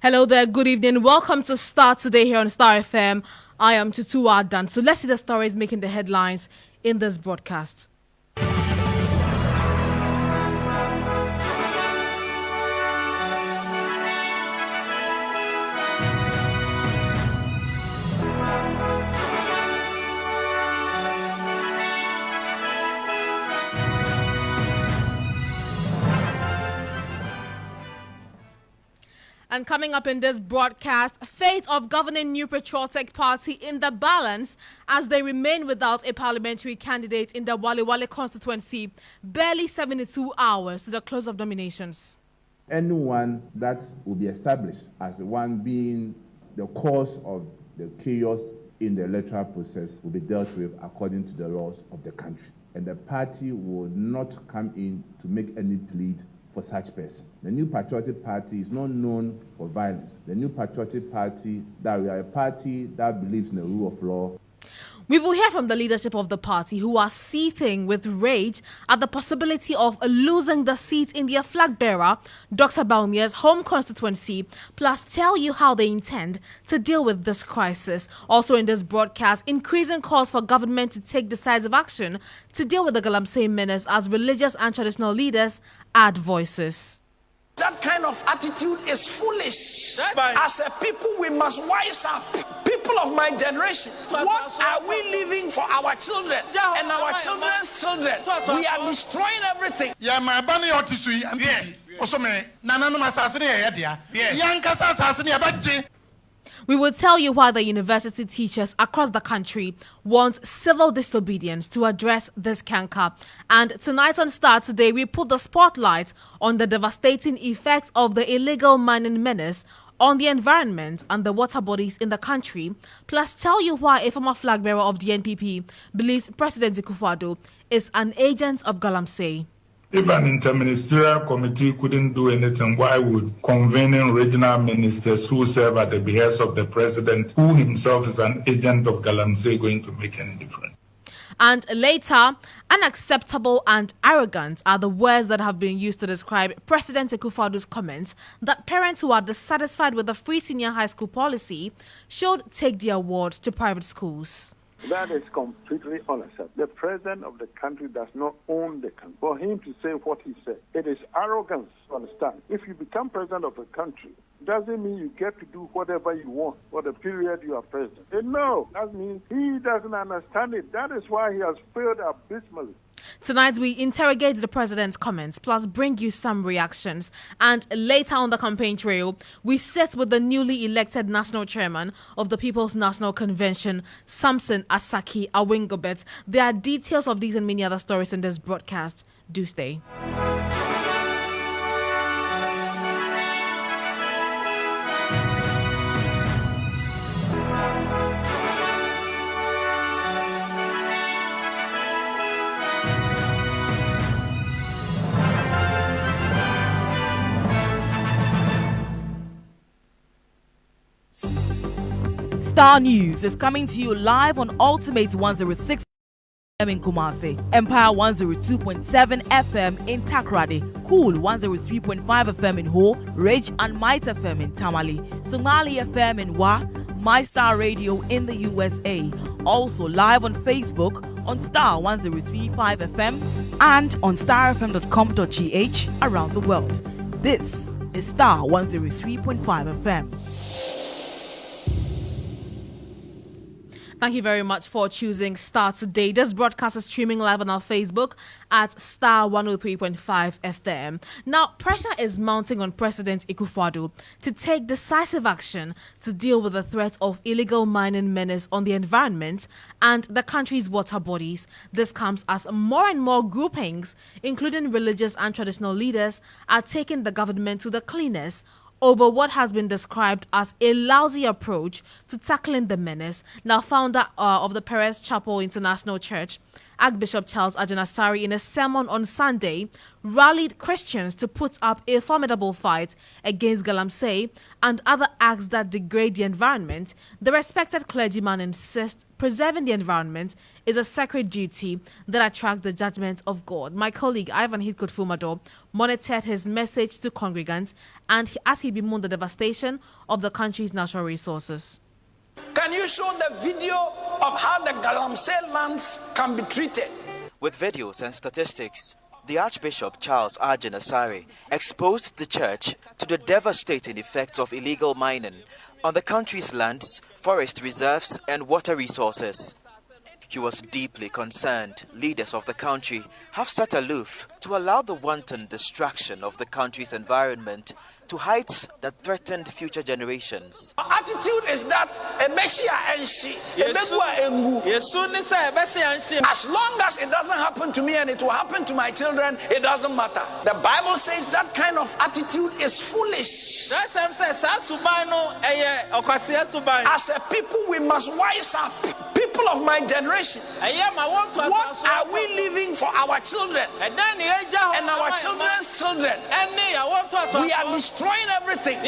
Hello there, good evening. Welcome to Starr today here on Starr FM. I am Tutuwaa Danso. Let's see the stories making the headlines in this broadcast. And coming up in this broadcast, fate of governing New Patriotic Party in the balance as they remain without a parliamentary candidate in the Wale Wale constituency, barely 72 hours to the close of nominations. Anyone that will be established as the one being the cause of the chaos in the electoral process will be dealt with according to the laws of the country. And the party will not come in to make any plea for such person. The New Patriotic Party is not known for violence. The New Patriotic Party, that we are a party that believes in the rule of law. We will hear from the leadership of the party who are seething with rage at the possibility of losing the seat in their flag bearer, Dr. Bawumia's home constituency, plus tell you how they intend to deal with this crisis. Also in this broadcast, increasing calls for government to take decisive action to deal with the Galamsey menace as religious and traditional leaders add voices. That kind of attitude is foolish. As a people, we must wise up. People of my generation, what are we leaving for our children and our children's children? We are destroying everything. We will tell you why the university teachers across the country want civil disobedience to address this canker. And tonight on Starr Today, we put the spotlight on the devastating effects of the illegal mining menace on the environment and the water bodies in the country, plus tell you why a former flag bearer of the NPP believes President Akufo-Addo is an agent of Galamsey. If an interministerial committee couldn't do anything, why would convening regional ministers who serve at the behest of the president, who himself is an agent of Galamsey, going to make any difference? And later, unacceptable and arrogant are the words that have been used to describe President Akufo-Addo's comments that parents who are dissatisfied with the free senior high school policy should take their awards to private schools. That is completely unacceptable. The president of the country does not own the country. For him to say what he said, it is arrogance, understand. If you become president of a country, doesn't mean you get to do whatever you want for the period you are president. No, that means he doesn't understand it. That is why he has failed abysmally. Tonight, we interrogate the president's comments, plus bring you some reactions. And later on the campaign trail, we sit with the newly elected national chairman of the People's National Convention, Samson Asaki Awingobet. There are details of these and many other stories in this broadcast. Do stay. Starr News is coming to you live on Ultimate 106 FM in Kumasi, Empire 102.7 FM in Takoradi, Cool 103.5 FM in Ho, Rage and Might FM in Tamale, Somali FM in Wa, My Star Radio in the USA. Also live on Facebook on Starr 103.5 FM and on starfm.com.gh around the world. This is Starr 103.5 FM. Thank you very much for choosing Starr Today. This broadcast is streaming live on our Facebook at Starr 103.5 FM. Now, pressure is mounting on President Akufo-Addo to take decisive action to deal with the threat of illegal mining menace on the environment and the country's water bodies. This comes as more and more groupings, including religious and traditional leaders, are taking the government to the cleaners over what has been described as a lousy approach to tackling the menace. Now, founder of the Perez Chapel International Church Archbishop Charles Ajanasari, in a sermon on Sunday, rallied Christians to put up a formidable fight against galamsey and other acts that degrade the environment. The respected clergyman insists preserving the environment is a sacred duty that attracts the judgment of God. My colleague Ivan Hitkut-Fumado monitored his message to congregants as he bemoaned the devastation of the country's natural resources. Can you show the video of how the galamsey lands can be treated? With videos and statistics, the Archbishop Charles Ajanasari exposed the church to the devastating effects of illegal mining on the country's lands, forest reserves, and water resources. He was deeply concerned leaders of the country have sat aloof to allow the wanton destruction of the country's environment to heights that threatened future generations. Our attitude is that as long as it doesn't happen to me and it will happen to my children, it doesn't matter. The Bible says that kind of attitude is foolish. As a people, we must wise up. People of my generation, what are we leaving for our children and our children's children? We are destroying everything.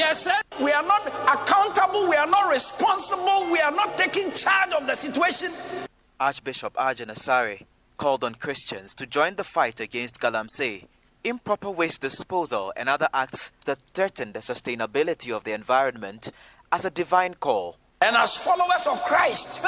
We are not accountable, we are not responsible, we are not taking charge of the situation. Archbishop Ajanasari called on Christians to join the fight against galamsey, improper waste disposal, and other acts that threaten the sustainability of the environment as a divine call. And as followers of Christ,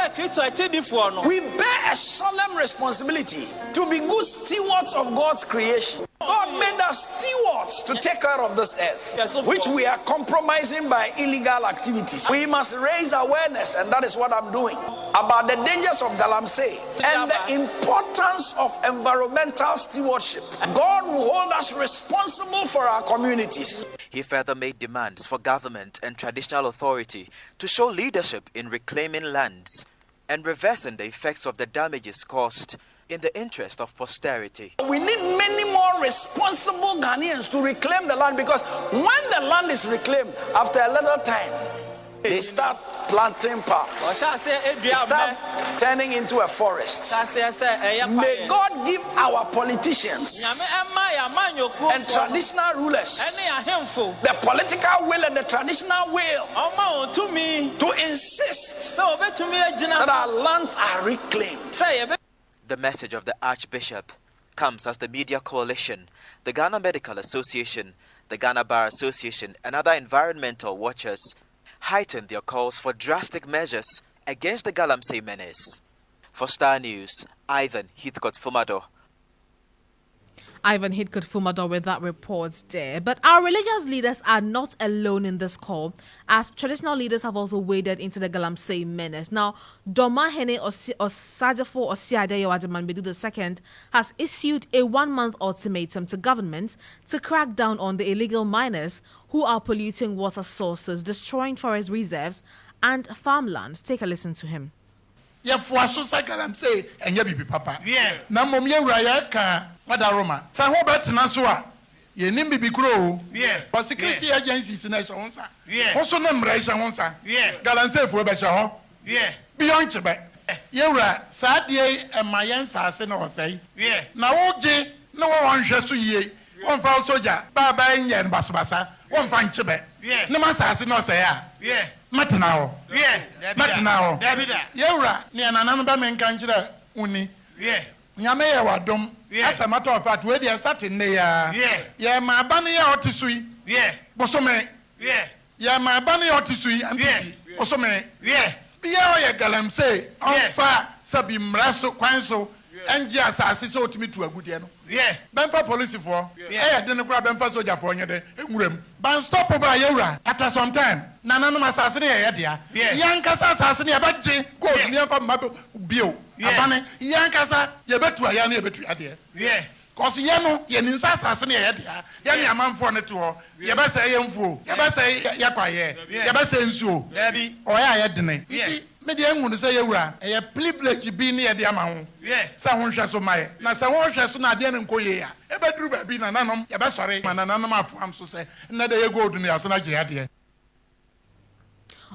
we bear a solemn responsibility to be good stewards of God's creation. God made us stewards to take care of this earth, which we are compromising by illegal activities. We must raise awareness, and that is what I'm doing, about the dangers of galamsey and the importance of environmental stewardship. God will hold us responsible for our communities. He further made demands for government and traditional authority to show leadership in reclaiming lands and reversing the effects of the damages caused in the interest of posterity. We need many more responsible Ghanaians to reclaim the land, because when the land is reclaimed, after a little time, they start planting parks. They start turning into a forest. May God give our politicians and traditional rulers the political will and the traditional will to insist that our lands are reclaimed. The message of the Archbishop comes as the Media Coalition, the Ghana Medical Association, the Ghana Bar Association, and other environmental watchers heighten their calls for drastic measures against the galamsey menace. For Star News, Ivan Hitkut-Fumado. Ivan Hitkut-Fumado with that report there. But our religious leaders are not alone in this call, as traditional leaders have also waded into the galamsey menace. Now, Domahene Osajafo Osiadeyo Ademanbedu II has issued a 1-month ultimatum to government to crack down on the illegal miners who are polluting water sources, destroying forest reserves and farmlands. Take a listen to him. Galamsey and Yabi Papa. Yeah. Namom Raya Madaroma. Saho Batanasua. Ye nimbi grow. Yeah. But security agencies in Nashonsa. Yeah. Also Namraisha Honsa. Yeah. Galamsey for Bashaho. Yeah. Beyond Chebe. Yura, Sadie and Mayansa Seno say. Yeah. Now, OJ, no one just to ye. One for soldier, Baba and Basbasa. One fan Chebe. Yeah. No master no say. Yeah. Matinao. Yeah. Matinao. Yura, near Nanamba Menkanjira Uni. Yeah. Yamea Wadum. As a matter of fact, where they are starting there. Yeah. Yeah, my bunny outisui. Yeah. Bosome. Yeah. Yeah, my bunny outisui. And yeah. Bosome. Yeah. Pia galamsey. On fire. Sabi Mraso Quanso. And just as so to me to a good year. Yeah. Benfa police for. Yeah. Then grab Benfa soldier for you. Ban stop over Yura after some time. Nana Massasini, yeah. Young Casa Sassini, about J. Go near from Mabu Bio. Abane, young Casa, you bet to a young idea. Yeah. Cause Yano, Yaninsa Sassini, yeah, man for it to her. You best say young fool. You best say Yapaye. You best say so. Debbie, or I had the name. Yeah. Medium would say Yura, a privilege be near the amount. Yeah. Someone shall so my. Now, someone shall soon again and Koya. A bedroom have been an anum, a best sorry, man, and another farm so say, another go to the Asana.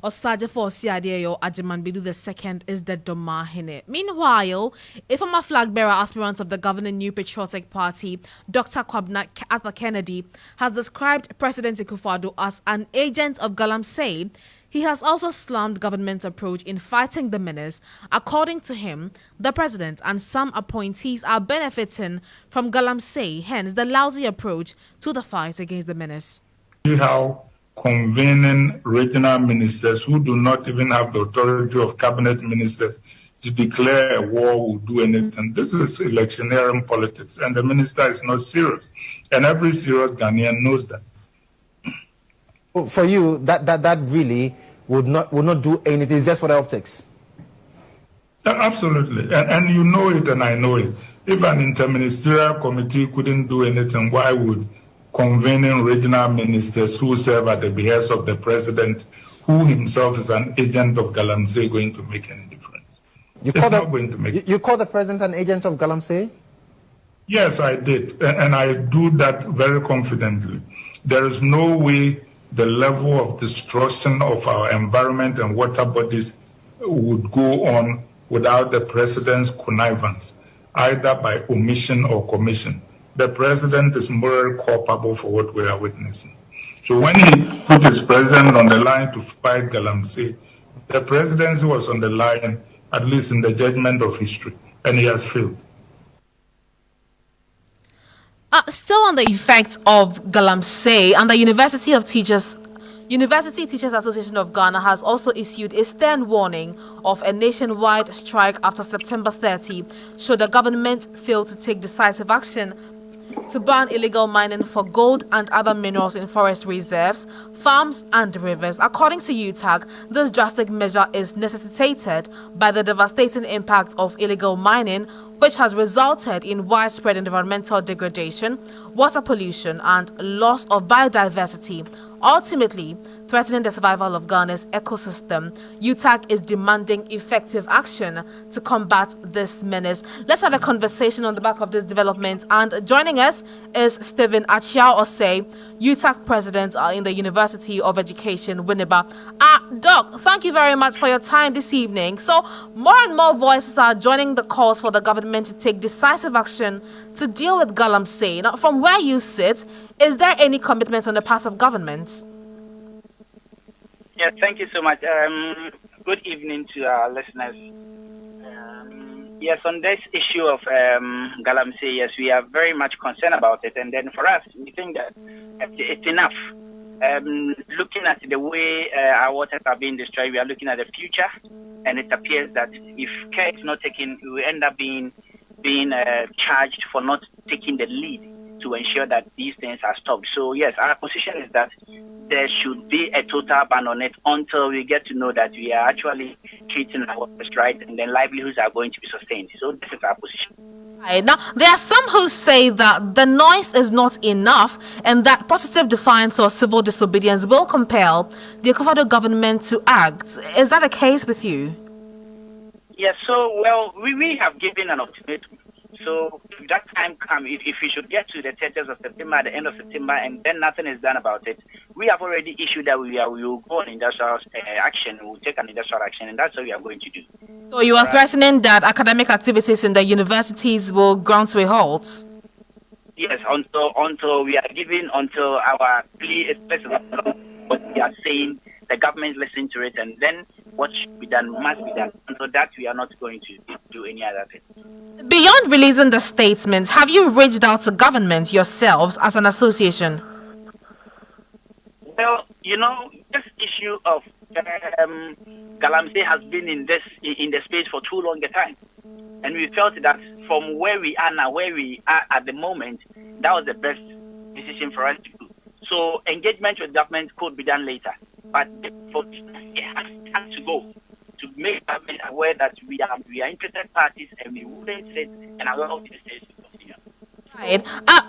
Osajefo Siadeyo Ajimanbidu II is the Domahine. Meanwhile, a former flag bearer aspirant of the governing New Patriotic Party, Dr. Kwabena Arthur Kennedy, has described President Akufo-Addo as an agent of Galamsey. He has also slammed government's approach in fighting the menace. According to him, the president and some appointees are benefiting from Galamsey, hence the lousy approach to the fight against the menace. See how convening regional ministers who do not even have the authority of cabinet ministers to declare a war will do anything. This is electioneering politics, and the minister is not serious. And every serious Ghanaian knows that. For you, that really would not do anything. It's just for the optics. Absolutely, and you know it, and I know it. If an interministerial committee couldn't do anything, why would convening regional ministers who serve at the behest of the president, who himself is an agent of Galamsey, going to make any difference? You call the president an agent of Galamsey? Yes, I did, and I do that very confidently. There is no way the level of destruction of our environment and water bodies would go on without the president's connivance, either by omission or commission. The president is morally culpable for what we are witnessing. So when he put his president on the line to fight Galamsey, the presidency was on the line, at least in the judgment of history, and he has failed. Still on the effects of Galamsey, and the University Teachers Association of Ghana has also issued a stern warning of a nationwide strike after September 30 should the government fail to take decisive action to ban illegal mining for gold and other minerals in forest reserves, farms and rivers. According to UTAG, this drastic measure is necessitated by the devastating impact of illegal mining, which has resulted in widespread environmental degradation, water pollution and loss of biodiversity, ultimately threatening the survival of Ghana's ecosystem. UTAG is demanding effective action to combat this menace. Let's have a conversation on the back of this development. And joining us is Stephen Achiao Osei, UTAG president in the University of Education, Winneba. Doc, thank you very much for your time this evening. So more and more voices are joining the calls for the government to take decisive action to deal with Galamsey. Now, from where you sit, is there any commitment on the part of government? Yes, thank you so much. Good evening to our listeners. Yes, on this issue of Galamsey, yes, we are very much concerned about it. And then for us, we think that it's enough. Looking at the way our waters are being destroyed, we are looking at the future. And it appears that if care is not taken, we will end up being charged for not taking the lead to ensure that these things are stopped. So yes, our position is that there should be a total ban on it until we get to know that we are actually treating our waters right and then livelihoods are going to be sustained. So this is our position. Right. Now, there are some who say that the noise is not enough and that positive defiance or civil disobedience will compel the Akufo-Addo government to act. Is that the case with you? Yes, so, well, we have given an ultimatum. So if that time comes, if we should get to the 30th of September, at the end of September, and then nothing is done about it, we have already issued that we will go on industrial action, we will take an industrial action, and that's what we are going to do. So you are threatening that academic activities in the universities will ground to a halt? Yes, until we are giving, until our plea is specific, what we are saying, the government listen to it, and then what should be done must be done. Until that, we are not going to do any other thing. Beyond releasing the statements, have you reached out to government yourselves as an association? Well, you know, this issue of Galamsey has been in the space for too long a time. And we felt that from where we are now, where we are at the moment, that was the best decision for us to do. So engagement with government could be done later. But it has to go to make government aware that we are interested parties and we wouldn't sit and allow this to continue. Right.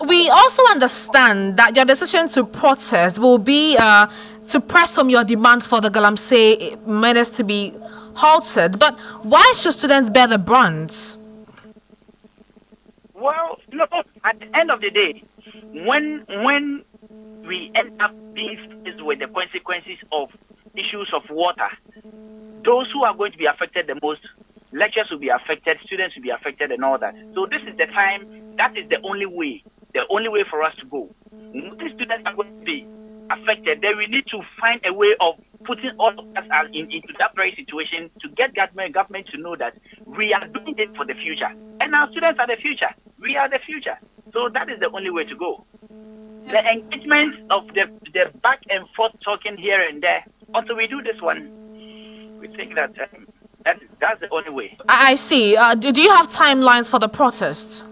We also understand that your decision to protest will be to press from your demands for the Galamsey menace to be halted. But why should students bear the brunt? Well, look, at the end of the day, when we end up being faced with the consequences of issues of water. Those who are going to be affected the most, lecturers will be affected, students will be affected, and all that. So this is the time. That is the only way for us to go. These students are going to be affected. Then we need to find a way of putting all of us into that very situation to get government to know that we are doing it for the future. And our students are the future. We are the future. So that is the only way to go. The engagement of the back and forth talking here and there, until we do this one, we think that that's the only way. I see. Do you have timelines for the protests?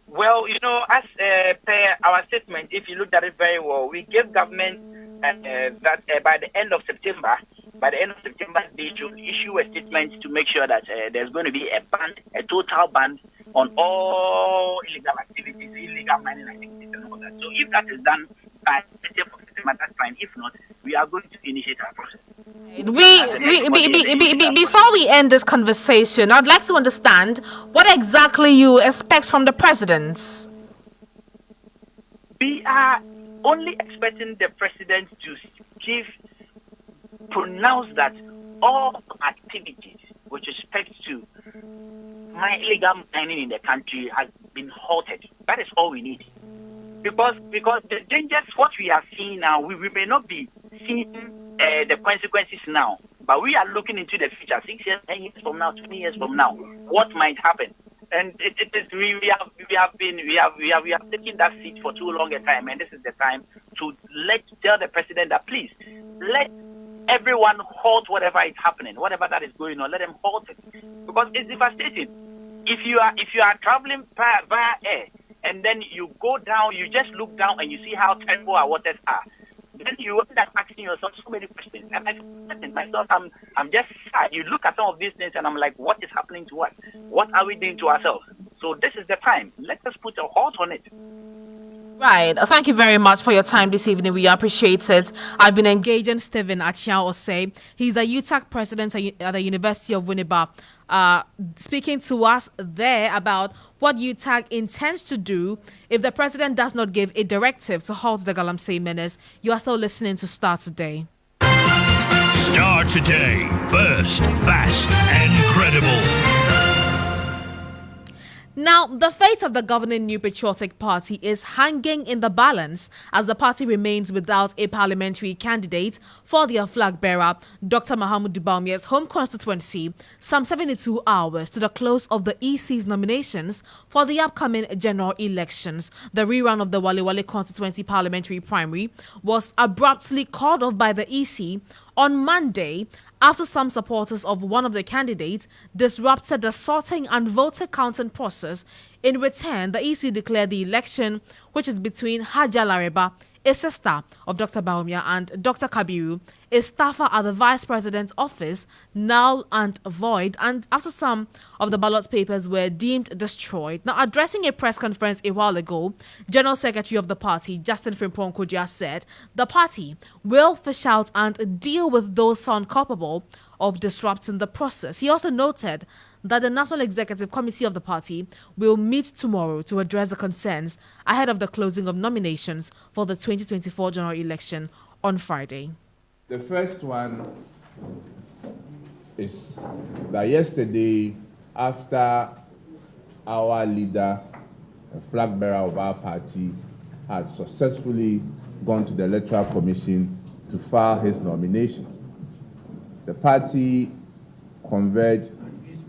Well, as per our statement, if you looked at it very well, we gave government that by the end of September, they should issue a statement to make sure that there's going to be a total ban on all illegal activities, illegal mining activities, and all that. So if that is done by September, that's fine. If not, we are going to initiate our process. Before we end this conversation, I'd like to understand what exactly you expect from the president. We are only expecting the president to pronounce that all activities with respect to illegal mining in the country has been halted. That is all we need. Because the dangers, what we are seeing now, we may not be seeing the consequences now, but we are looking into the future, 6 years, 10 years from now, 20 years from now, what might happen. And we have taken that seat for too long a time, and this is the time to tell the president that please let everyone halt whatever is happening, whatever that is going on, let them halt it, because it's devastating. If you are traveling via air and then you go down, you just look down and you see how terrible our waters are, then you end up asking yourself so many questions. And I myself, I'm just sad. You look at some of these things and I'm like, what is happening to us? What are we doing to ourselves? So this is the time. Let us put a halt on it. Right. Thank you very much for your time this evening. We appreciate it. I've been engaging Stephen Achiao Osei. He's a UTAC president at the University of Winneba, speaking to us there about what UTAC intends to do if the president does not give a directive to halt the Galamsey menace. You are still listening to Starr Today. Starr Today. First, fast, and credible. Now, the fate of the governing New Patriotic Party is hanging in the balance as the party remains without a parliamentary candidate for their flag bearer, Dr. Mahamudu Bawumia's home constituency, some 72 hours to the close of the EC's nominations for the upcoming general elections. The rerun of the Wale Wale constituency parliamentary primary was abruptly called off by the EC on Monday after some supporters of one of the candidates disrupted the sorting and voter counting process. In return, the EC declared the election, which is between Haja Lareba, a sister of Dr. Bawumia, and Dr. Kabiru, a staffer at the Vice President's office, null and void, and after some of the ballot papers were deemed destroyed. Now, addressing a press conference a while ago, General Secretary of the party, Justin Frimpong Kodia, said the party will fish out and deal with those found culpable of disrupting the process. He also noted that the National Executive Committee of the party will meet tomorrow to address the concerns ahead of the closing of nominations for the 2024 general election on Friday. The first one is that yesterday, after our leader, the flag bearer of our party, had successfully gone to the Electoral Commission to file his nomination, the party converged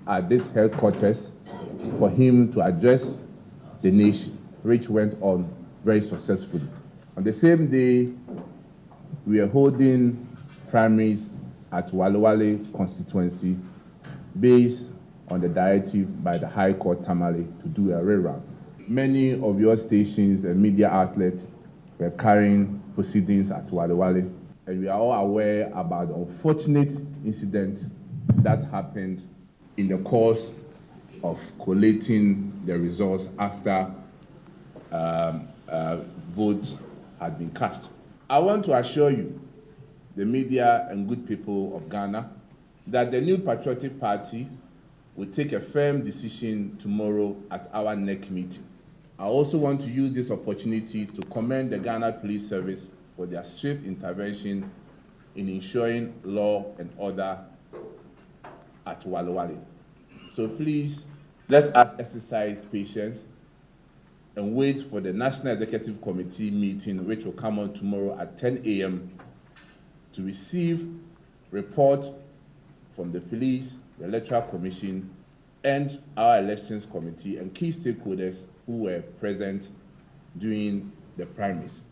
at this headquarters for him to address the nation, which went on very successfully. On the same day, we are holding primaries at Wale Wale constituency based on the directive by the High Court Tamale to do a rerun. Many of your stations and media outlets were carrying proceedings at Wale Wale, and we are all aware about the unfortunate incident that happened in the course of collating the results after votes had been cast. I want to assure you, the media and good people of Ghana, that the New Patriotic Party will take a firm decision tomorrow at our next meeting. I also want to use this opportunity to commend the Ghana Police Service for their swift intervention in ensuring law and order at Wale Wale. So please, let us exercise patience and wait for the National Executive Committee meeting, which will come on tomorrow at 10 a.m. to receive report from the police, the Electoral Commission, and our Elections Committee and key stakeholders who were present during the primaries.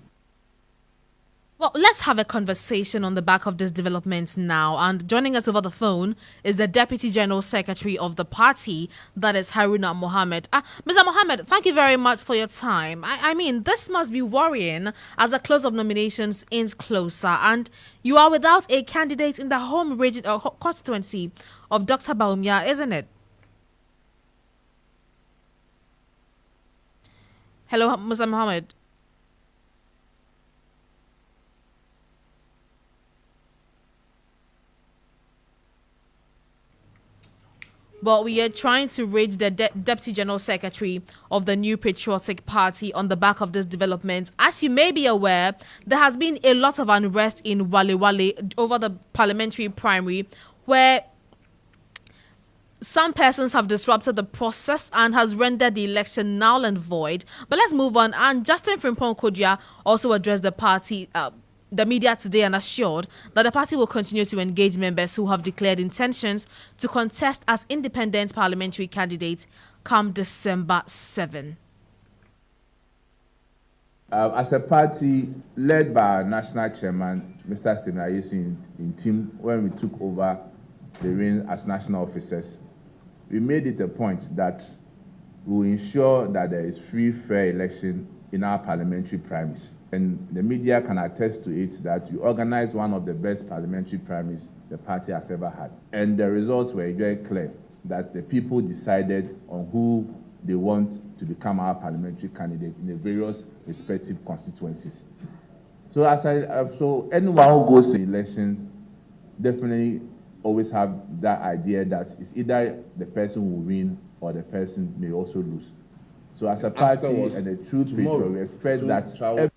Well, let's have a conversation on the back of this development now. And joining us over the phone is the Deputy General Secretary of the party, that is Haruna Mohammed. Mr. Mohammed, thank you very much for your time. I mean, this must be worrying as the close of nominations inches closer, and you are without a candidate in the home region or constituency of Dr. Bawumia, isn't it? Hello, Mr. Mohammed. Well, we are trying to reach the Deputy General Secretary of the New Patriotic Party on the back of this development. As you may be aware, there has been a lot of unrest in Wale Wale over the parliamentary primary, where some persons have disrupted the process and has rendered the election null and void. But let's move on. And Justin Frimpong Kodja also addressed the party, the media today, and assured that the party will continue to engage members who have declared intentions to contest as independent parliamentary candidates come December 7. As a party led by our national chairman, Mr. Stephen Ayesu in team, when we took over the reins as national officers, we made it a point that we will ensure that there is free, fair election in our parliamentary primaries. And the media can attest to it that we organized one of the best parliamentary primaries the party has ever had. And the results were very clear, that the people decided on who they want to become our parliamentary candidate in the various respective constituencies. So so anyone who goes to elections definitely always have that idea that it's either the person will win or the person may also lose. So as a party and a true patriot, we expect that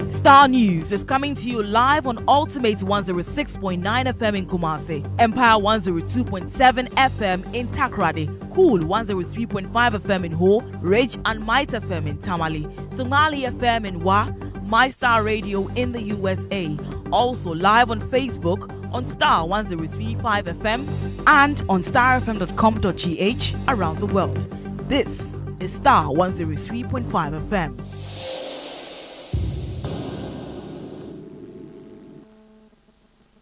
Starr News is coming to you live on Ultimate 106.9 FM in Kumasi, Empire 102.7 FM in Takrady, Cool 103.5 FM in Ho, Rage and Might FM in Tamale, Somali FM in Wa, My Star Radio in the USA. Also live on Facebook on Starr 103.5 FM and on starfm.com.gh around the world. This is Starr 103.5 FM.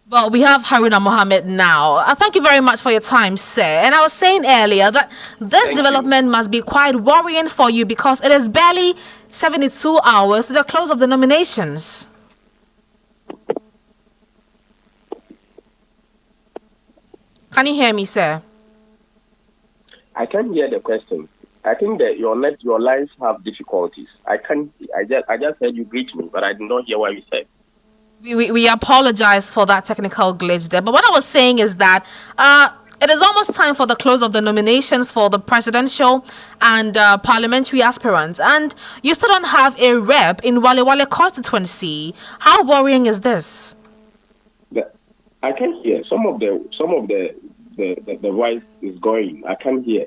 Well, we have Haruna Mohammed now. Thank you very much for your time, sir. And I was saying earlier that this development must be quite worrying for you because it is barely 72 hours to the close of the nominations. Can you hear me, sir? I can hear the question. I think that your lines have difficulties. I just heard you greet me, but I did not hear what you said. We apologize for that technical glitch there. But what I was saying is that it is almost time for the close of the nominations for the presidential and parliamentary aspirants. And you still don't have a rep in Wale Wale constituency. How worrying is this? I can hear. Some of the voice is going. I can hear.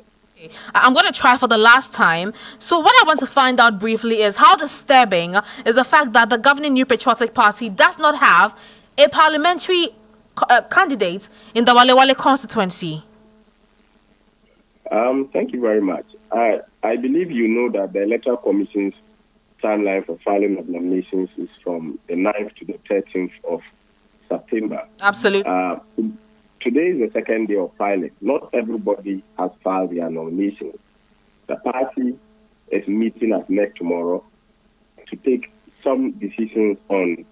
I'm going to try for the last time. So what I want to find out briefly is how disturbing is the fact that the governing New Patriotic Party does not have a parliamentary candidate in the Wale Wale constituency. Thank you very much. I believe you know that the Electoral Commission's timeline for filing of nominations is from the 9th to the 13th of September. Absolutely. Today is the second day of filing. Not everybody has filed their nominations. The party is meeting at NEC tomorrow to take some decisions on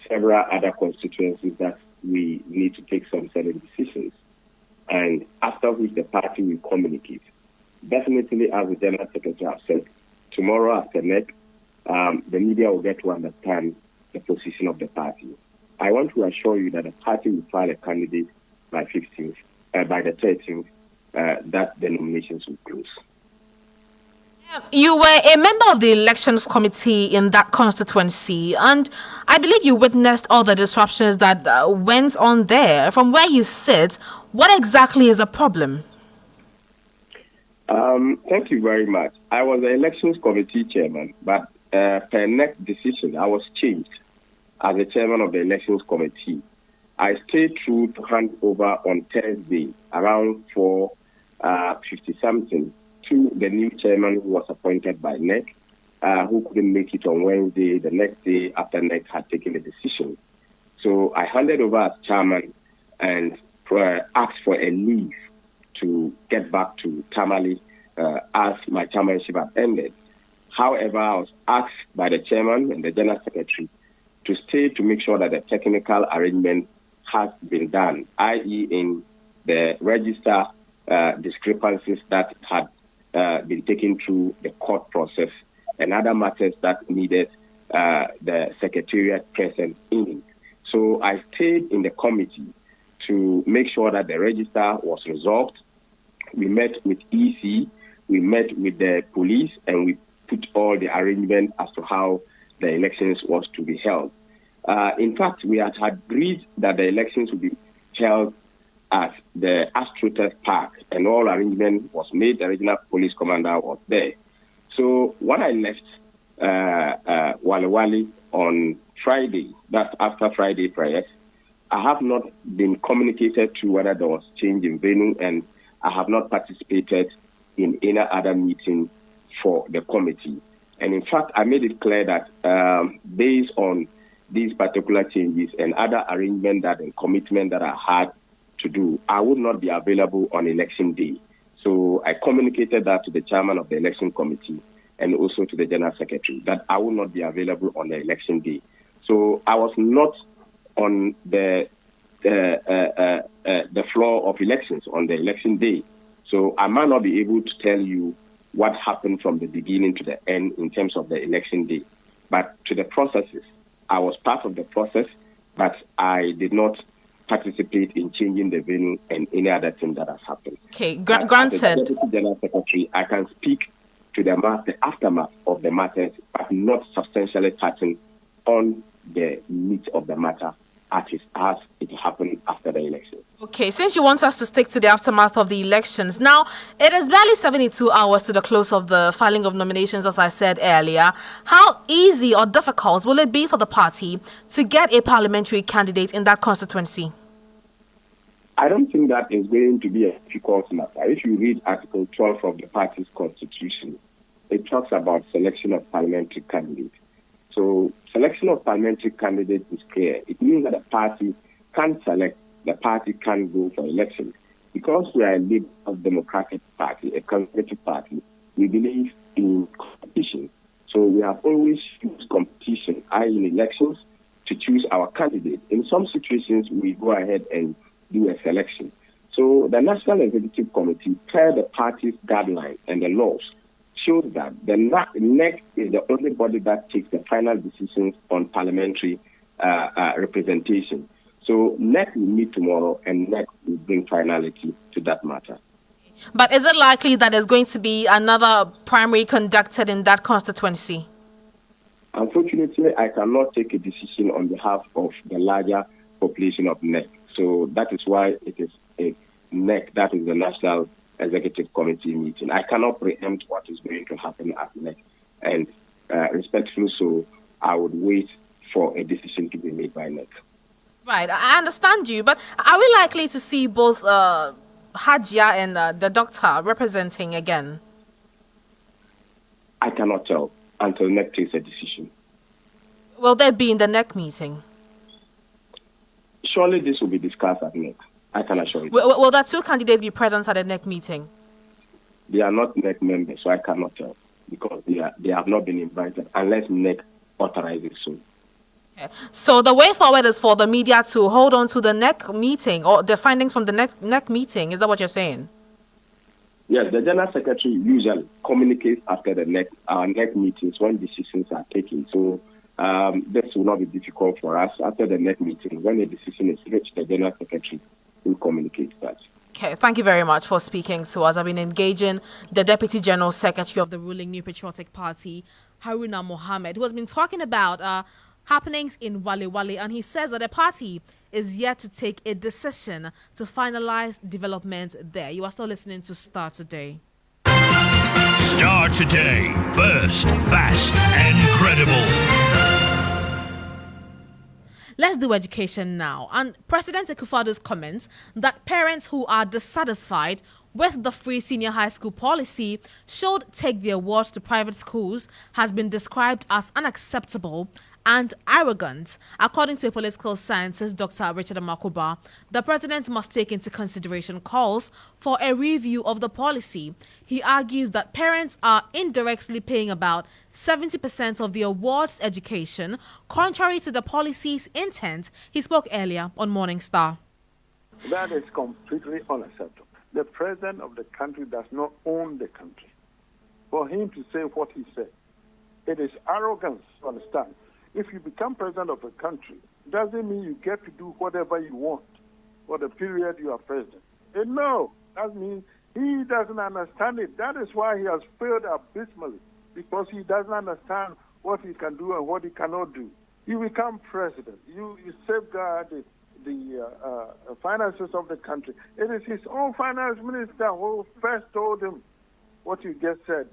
several other constituencies that we need to take some certain decisions. And after which the party will communicate. Definitely, as the General Secretary has said, tomorrow after NEC, the media will get to understand the position of the party. I want to assure you that the party will file a candidate by the 13th, that the nominations will close. You were a member of the elections committee in that constituency, and I believe you witnessed all the disruptions that went on there. From where you sit, what exactly is the problem? Thank you very much. I was the elections committee chairman, but per next decision, I was changed as the chairman of the elections committee. I stayed through to hand over on Thursday around 4:50 something to the new chairman who was appointed by NEC, who couldn't make it on Wednesday. The next day after NEC had taken a decision. So I handed over as chairman and asked for a leave to get back to Tamale as my chairmanship had ended. However, I was asked by the chairman and the general secretary to stay to make sure that the technical arrangement has been done, i.e. in the register discrepancies that had been taken through the court process and other matters that needed the secretariat present in. So I stayed in the committee to make sure that the register was resolved. We met with EC, we met with the police, and we put all the arrangements as to how the elections was to be held. In fact, we had agreed that the elections would be held at the AstroTurf Park, and all arrangement was made. The regional police commander was there. So when I left Wale Wale on Friday, that's after Friday prayers, I have not been communicated to whether there was change in venue, and I have not participated in any other meeting for the committee. And in fact, I made it clear that based on these particular changes and other arrangements and commitment that I had to do, I would not be available on election day. So I communicated that to the chairman of the election committee and also to the general secretary that I would not be available on the election day. So I was not on the floor of elections on the election day. So I might not be able to tell you what happened from the beginning to the end in terms of the election day. But to the processes, I was part of the process, but I did not participate in changing the venue and any other thing that has happened. Okay, granted. As the Deputy General Secretary, I can speak to the aftermath of the matters, but not substantially touching on the meat of the matter as it happened after the election. Okay, since you want us to stick to the aftermath of the elections, now it is barely 72 hours to the close of the filing of nominations, as I said earlier. How easy or difficult will it be for the party to get a parliamentary candidate in that constituency? I don't think that is going to be a difficult matter. If you read Article 12 of the party's constitution, it talks about selection of parliamentary candidates. So selection of parliamentary candidates is clear. It means that the party can select, the party can go for election. Because we are a liberal democratic party, a conservative party, we believe in competition. So we have always used competition, i.e. in elections, to choose our candidate. In some situations, we go ahead and do a selection. So the National Executive Committee, per the party's guidelines and the laws, shows that the NEC is the only body that takes the final decisions on parliamentary representation. So NEC will meet tomorrow and NEC will bring finality to that matter. But is it likely that there's going to be another primary conducted in that constituency? Unfortunately, I cannot take a decision on behalf of the larger population of NEC. So that is why it is a NEC, that is the National Executive Committee meeting. I cannot preempt what is going to happen at NEC. And respectfully so, I would wait for a decision to be made by NEC. Right, I understand you, but are we likely to see both Hajia and the doctor representing again? I cannot tell until NEC takes a decision. Will they be in the NEC meeting? Surely this will be discussed at NEC. I can assure you. Will the two candidates be present at the NEC meeting? They are not NEC members, so I cannot tell because they have not been invited unless NEC authorizes so. Okay. So the way forward is for the media to hold on to the NEC meeting or the findings from the NEC meeting. Is that what you're saying? Yes, the General Secretary usually communicates after the NEC meetings when decisions are taken. So this will not be difficult for us. After the NEC meeting, when a decision is reached, the General Secretary will communicate that. Okay, thank you very much for speaking to us. I've been engaging the Deputy General Secretary of the ruling New Patriotic Party, Haruna Mohammed, who has been talking about happenings in Wale Wale, and he says that the party is yet to take a decision to finalize developments there. You are still listening to Starr Today. Starr Today. First, fast, and credible. Let's do education now. And President Akufo-Addo's comments that parents who are dissatisfied with the free senior high school policy should take their awards to private schools has been described as unacceptable and arrogant. According to a political scientist, Dr. Richard Amakoba, the president must take into consideration calls for a review of the policy. He argues that parents are indirectly paying about 70% of the awards education, contrary to the policy's intent. He spoke earlier on Morning Star. That is completely unacceptable. The president of the country does not own the country. For him to say what he said, it is arrogance, to understand. If you become president of a country, doesn't mean you get to do whatever you want for the period you are president. And no, that means he doesn't understand it. That is why he has failed abysmally, because he doesn't understand what he can do and what he cannot do. You become president. You safeguard the finances of the country. It is his own finance minister who first told him what you just said.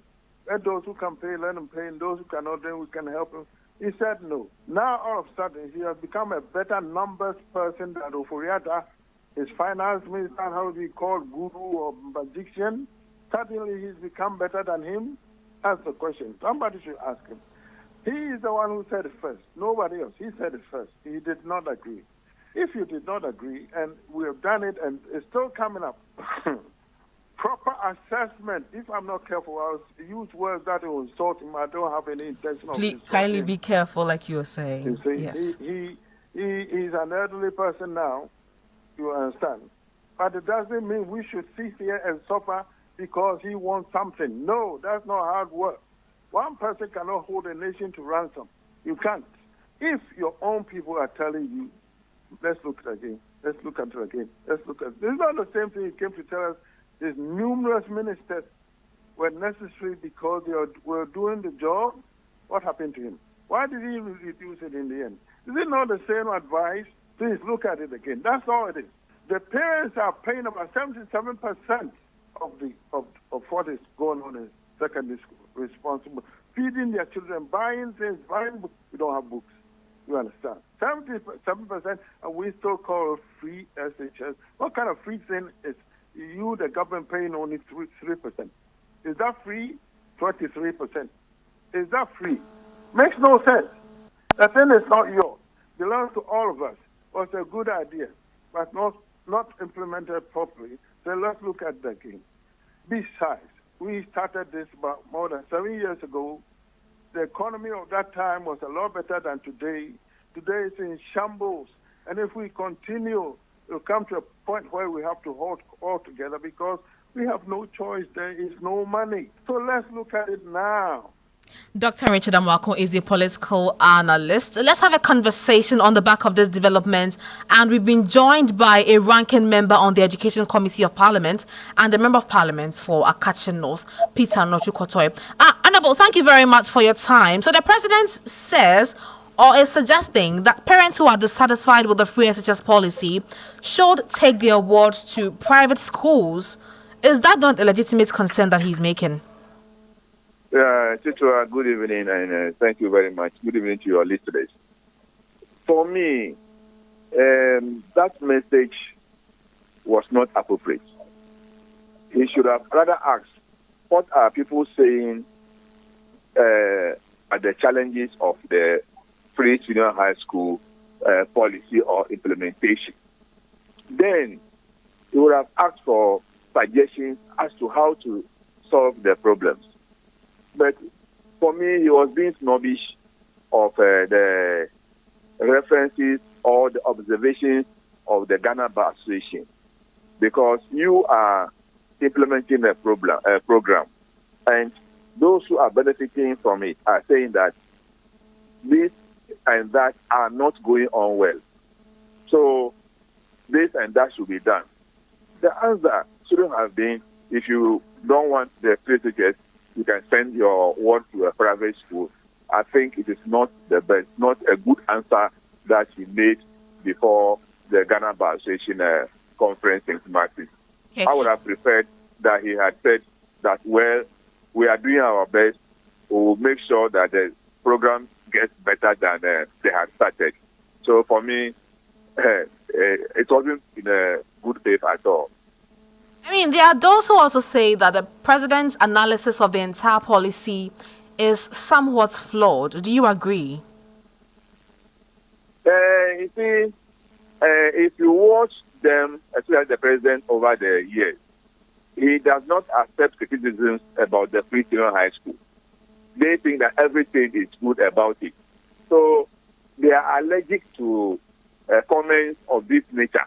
Let those who can pay, let them pay, and those who cannot, then we can help them. He said no. Now, all of a sudden, he has become a better numbers person than Oforiatta, his finance minister, how do you call guru or magician? Suddenly, he's become better than him? That's the question. Somebody should ask him. He is the one who said it first. Nobody else. He said it first. He did not agree. If you did not agree, and we have done it, and it's still coming up, proper assessment. If I'm not careful, I'll use words that will insult him. I don't have any intention of Please kindly be careful, like you were saying. You see, yes. He's an elderly person now, you understand. But it doesn't mean we should sit here and suffer because he wants something. No, that's not hard work. One person cannot hold a nation to ransom. You can't. If your own people are telling you, let's look at it again, let's look at it again, let's look at it. This is not the same thing he came to tell us. These numerous ministers were necessary because they were doing the job. What happened to him? Why did he reduce it in the end? Is it not the same advice? Please look at it again. That's all it is. The parents are paying about 77% of what is going on in secondary school, responsible, feeding their children, buying things, buying books. We don't have books. You understand? 77%, and we still call it free SHS. What kind of free thing is you, the government, paying only 3%? Is that free? 23%. Is that free? Makes no sense. The thing is not yours. Belongs to all of us. Was a good idea, but not implemented properly. So let's look at the game. Besides, we started this about more than 7 years ago. The economy of that time was a lot better than today. Today it's in shambles. And if we continue, we'll come to a point where we have to hold all together because we have no choice. There is no money. So let's look at it now. Dr. Richard Amwako is a political analyst. Let's have a conversation on the back of this development. And we've been joined by a ranking member on the Education Committee of Parliament and a member of Parliament for Akachin North, Peter Nochukotoy. Honorable, thank you very much for your time. So the president says or is suggesting that parents who are dissatisfied with the free SHS policy should take their awards to private schools. Is that not a legitimate concern that he's making? Tutuwaa, good evening, and thank you very much. Good evening to your listeners. For me, that message was not appropriate. He should have rather asked, what are people saying are the challenges of the free senior high school policy or implementation? Then he would have asked for suggestions as to how to solve the problems. But for me, he was being snobbish of the references or the observations of the Ghana Bar Association, because you are implementing a program, and those who are benefiting from it are saying that this and that are not going on well. So this and that should be done. The answer shouldn't have been, if you don't want the free tickets, you can send your ward to a private school. I think it is not the best, not a good answer that he made before the Ghana Bar Association conference in Kumasi. Okay. I would have preferred that he had said that, well, we are doing our best. We will make sure that the program gets better than they had started. So for me, it wasn't in a good faith at all. I mean, there are those who also say that the president's analysis of the entire policy is somewhat flawed. Do you agree? You see, if you watch them, especially the president over the years, he does not accept criticisms about the free senior high school. They think that everything is good about it. So they are allergic to comments of this nature,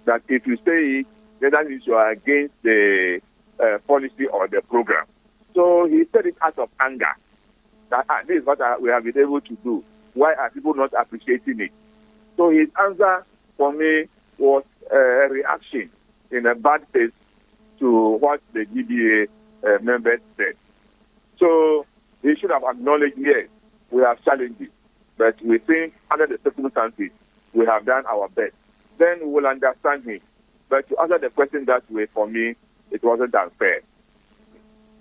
that if you say it, then that means you are against the policy or the program. So he said it out of anger, that this is what we have been able to do. Why are people not appreciating it? So his answer for me was a reaction in a bad faith to what the GBA members said. So he should have acknowledged, yes, we have challenges, but we think under the circumstances, we have done our best. Then we will understand him. But to answer the question that way, for me, it wasn't unfair.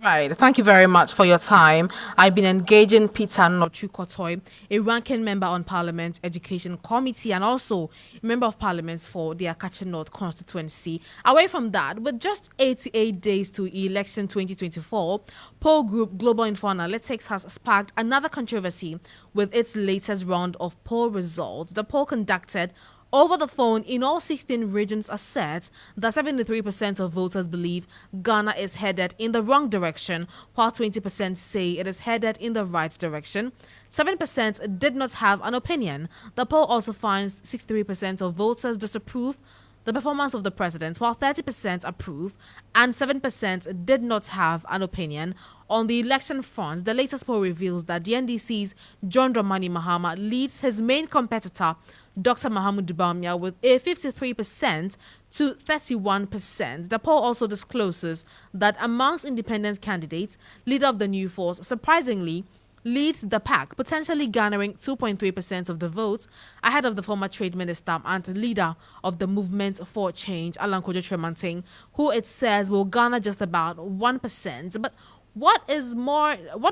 Right. Thank you very much for your time. I've been engaging Peter Nochukotoi, a ranking member on Parliament Education Committee and also a member of Parliament for the Akache North constituency. Away from that, with just 88 days to election 2024, poll group Global Info Analytics has sparked another controversy with its latest round of poll results. The poll conducted over the phone in all 16 regions asserts that 73% of voters believe Ghana is headed in the wrong direction, while 20% say it is headed in the right direction. 7% did not have an opinion. The poll also finds 63% of voters disapprove the performance of the president, while 30% approve and 7% did not have an opinion. On the election front, the latest poll reveals that the NDC's John Dramani Mahama leads his main competitor, Dr. Mahamudu Bawumia, with a 53% to 31%. The poll also discloses that amongst independent candidates, leader of the New Force, surprisingly, leads the pack, potentially garnering 2.3% of the votes, ahead of the former trade minister and leader of the Movement for Change, Alan Kojo Tremantin, who it says will garner just about 1%. But what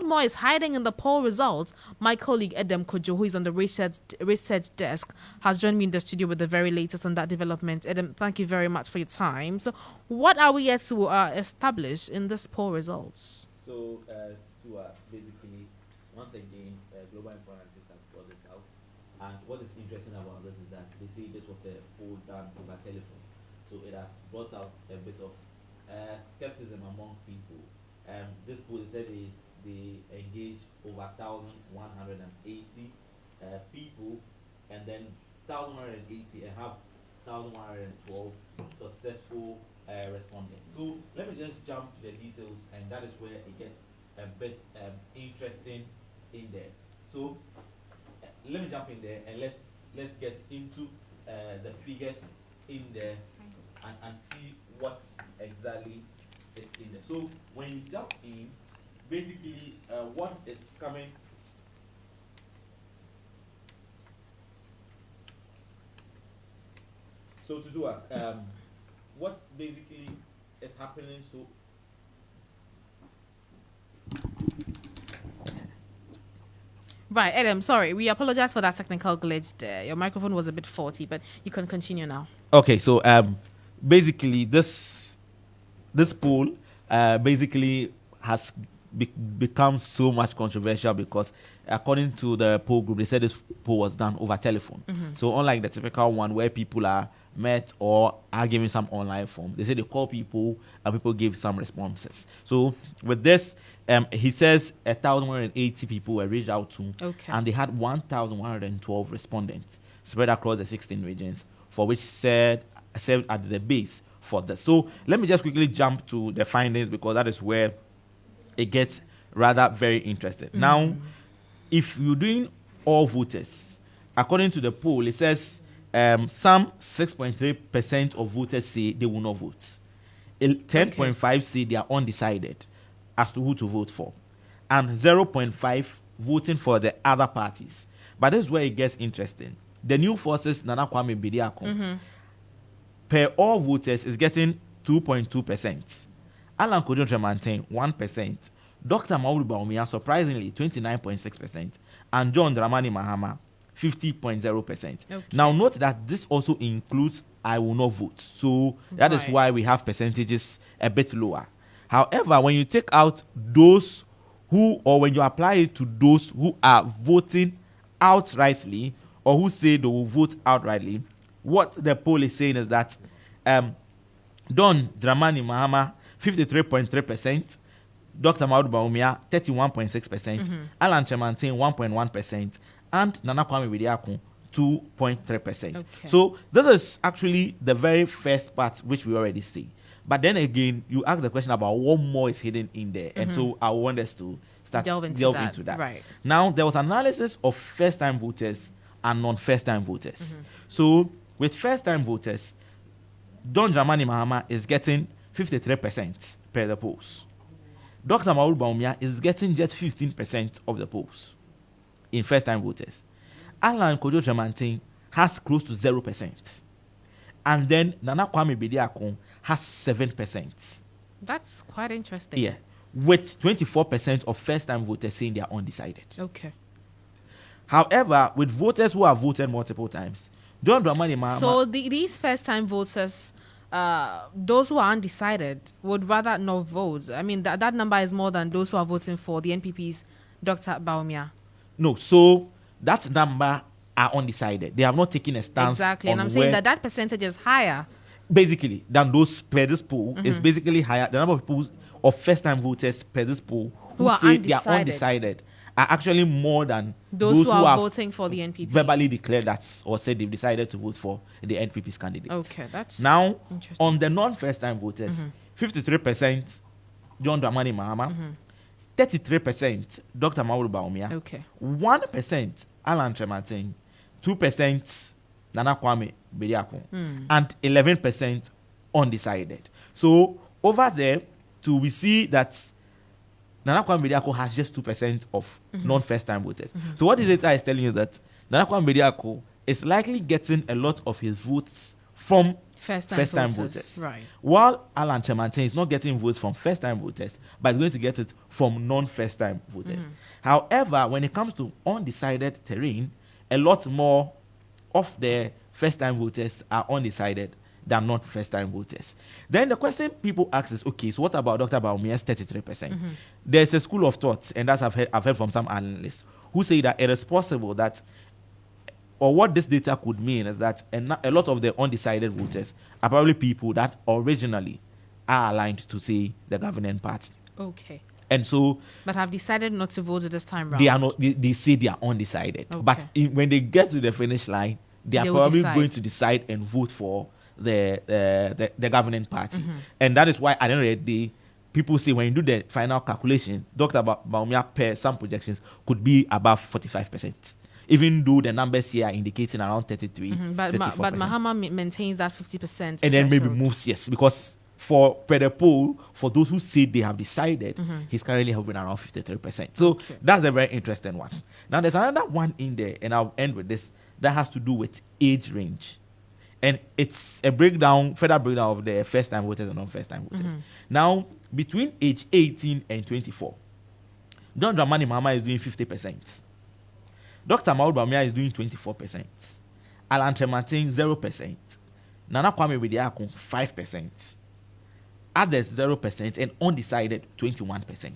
more is hiding in the poll results? My colleague Edem Kojo, who is on the research desk, has joined me in the studio with the very latest on that development. Edem, thank you very much for your time. So, what are we yet to establish in this poll results? So, basically, once again, Global Info Analytics has brought this out. And what is interesting about this is that they say this was a poll done over telephone. So, it has brought out a bit of skepticism among people. This poll, they said they engaged over 1,180 people, and then 1,180 and have 1,112 successful respondents. So let me just jump to the details, and that is where it gets a bit interesting in there. So let me jump in there and let's get into the figures in there and see what exactly is in there. So when you jump in, basically what is coming. So Tutuwaa, what basically is happening? So right, Adam, sorry, we apologize for that technical glitch there. Your microphone was a bit faulty, but you can continue now. Okay, so basically this poll basically has become so much controversial because according to the poll group, they said this poll was done over telephone. So unlike the typical one where people are met or are giving some online form, they say they call people and people give some responses. So with this, he says 1,180 people were reached out to, and they had 1,112 respondents spread across the 16 regions, for which served at the base for this. So let me just quickly jump to the findings because that is where it gets rather very interesting. Now, if you're doing all voters, according to the poll, it says some 6.3% of voters say they will not vote. 10.5 say they are undecided as to who to vote for, and 0.5 voting for the other parties. But this is where it gets interesting. The new forces, Nana Kwame Bediako, per all voters is getting 2.2%. Alan Kojo Tremantin 1%. Dr. Maud Baumia surprisingly 29.6%, and John Dramani Mahama 50.0%. Now note that this also includes I will not vote. So that is why we have percentages a bit lower. However, when you take out those who, or when you apply it to those who are voting outrightly or who say they will vote outrightly, what the poll is saying is that Don Dramani Mahama 53.3%, Dr. Maud Baumia 31.6%, Alan Tremantin 1.1%, and Nana Kwame Bediako 2.3%. So this is actually the very first part which we already see. But then again, you ask the question about what more is hidden in there, and so I want us to start delve into that. Right. Now, there was analysis of first-time voters and non-first-time voters. So with first-time voters, Don Dramani Mahama is getting 53% per the polls. Dr. Maud Baumia is getting just 15% of the polls in first-time voters. Alan Kojo Tremantin has close to 0%. And then Nana Kwame Bediako has 7%. That's quite interesting. Yeah. With 24% of first-time voters saying they are undecided. Okay. However, with voters who have voted multiple times, John Dramani Mahama... So these first-time voters, those who are undecided, would rather not vote. I mean, that number is more than those who are voting for the NPP's Dr. Baumia. No, so that number are undecided. They have not taken a stance. Exactly, and I'm saying that percentage is higher. Basically, than those per this poll is basically higher. The number of people of first-time voters per this poll who say they are undecided are actually more than those who are voting for the NPP. Verbally declared that or said they've decided to vote for the NPP's candidate. Okay, that's now on the non-first-time voters, 53% John Dramani Mahama, 33% Dr. Maud Baumia, 1% Alan Tremantin, 2% Nana Kwame Bediako, and 11% undecided. So over there, we see that Nana Kwame Bediako has just 2% of non-first-time voters. So what is it that is telling you that Nana Kwame Bediako is likely getting a lot of his votes from first-time voters. Right. While Alan Tremantin is not getting votes from first-time voters, but is going to get it from non-first-time voters. However, when it comes to undecided terrain, a lot more of the first-time voters are undecided than not first-time voters. Then the question people ask is, okay, so what about Dr. Baumia's 33%? There's a school of thought, and that's I've heard from some analysts, who say that it is possible that, or what this data could mean is that a lot of the undecided voters are probably people that originally are aligned to, say, the governing party. Okay. And so... But have decided not to vote this time round. They are not. They say they are undecided. Okay. But when they get to the finish line, they are probably going to decide and vote for the governing party. And that is why at the end of the day, people say when you do the final calculations, Dr. Baumia per some projections could be above 45%. Even though the numbers here are indicating around 33, but Mahama maintains that 50%. And then maybe moves, yes, because for the poll, for those who say they have decided, he's currently hovering around 53%. So that's a very interesting one. Now there's another one in there, and I'll end with this, that has to do with age range. And it's a further breakdown of the first-time voters and non-first-time voters. Now, between age 18 and 24, John Dramani Mahama is doing 50%. Dr. Maud Baumia is doing 24%. Alan Tremantin, 0%. Nana Kwame Bediako, 5%. Others, 0%. And undecided, 21%.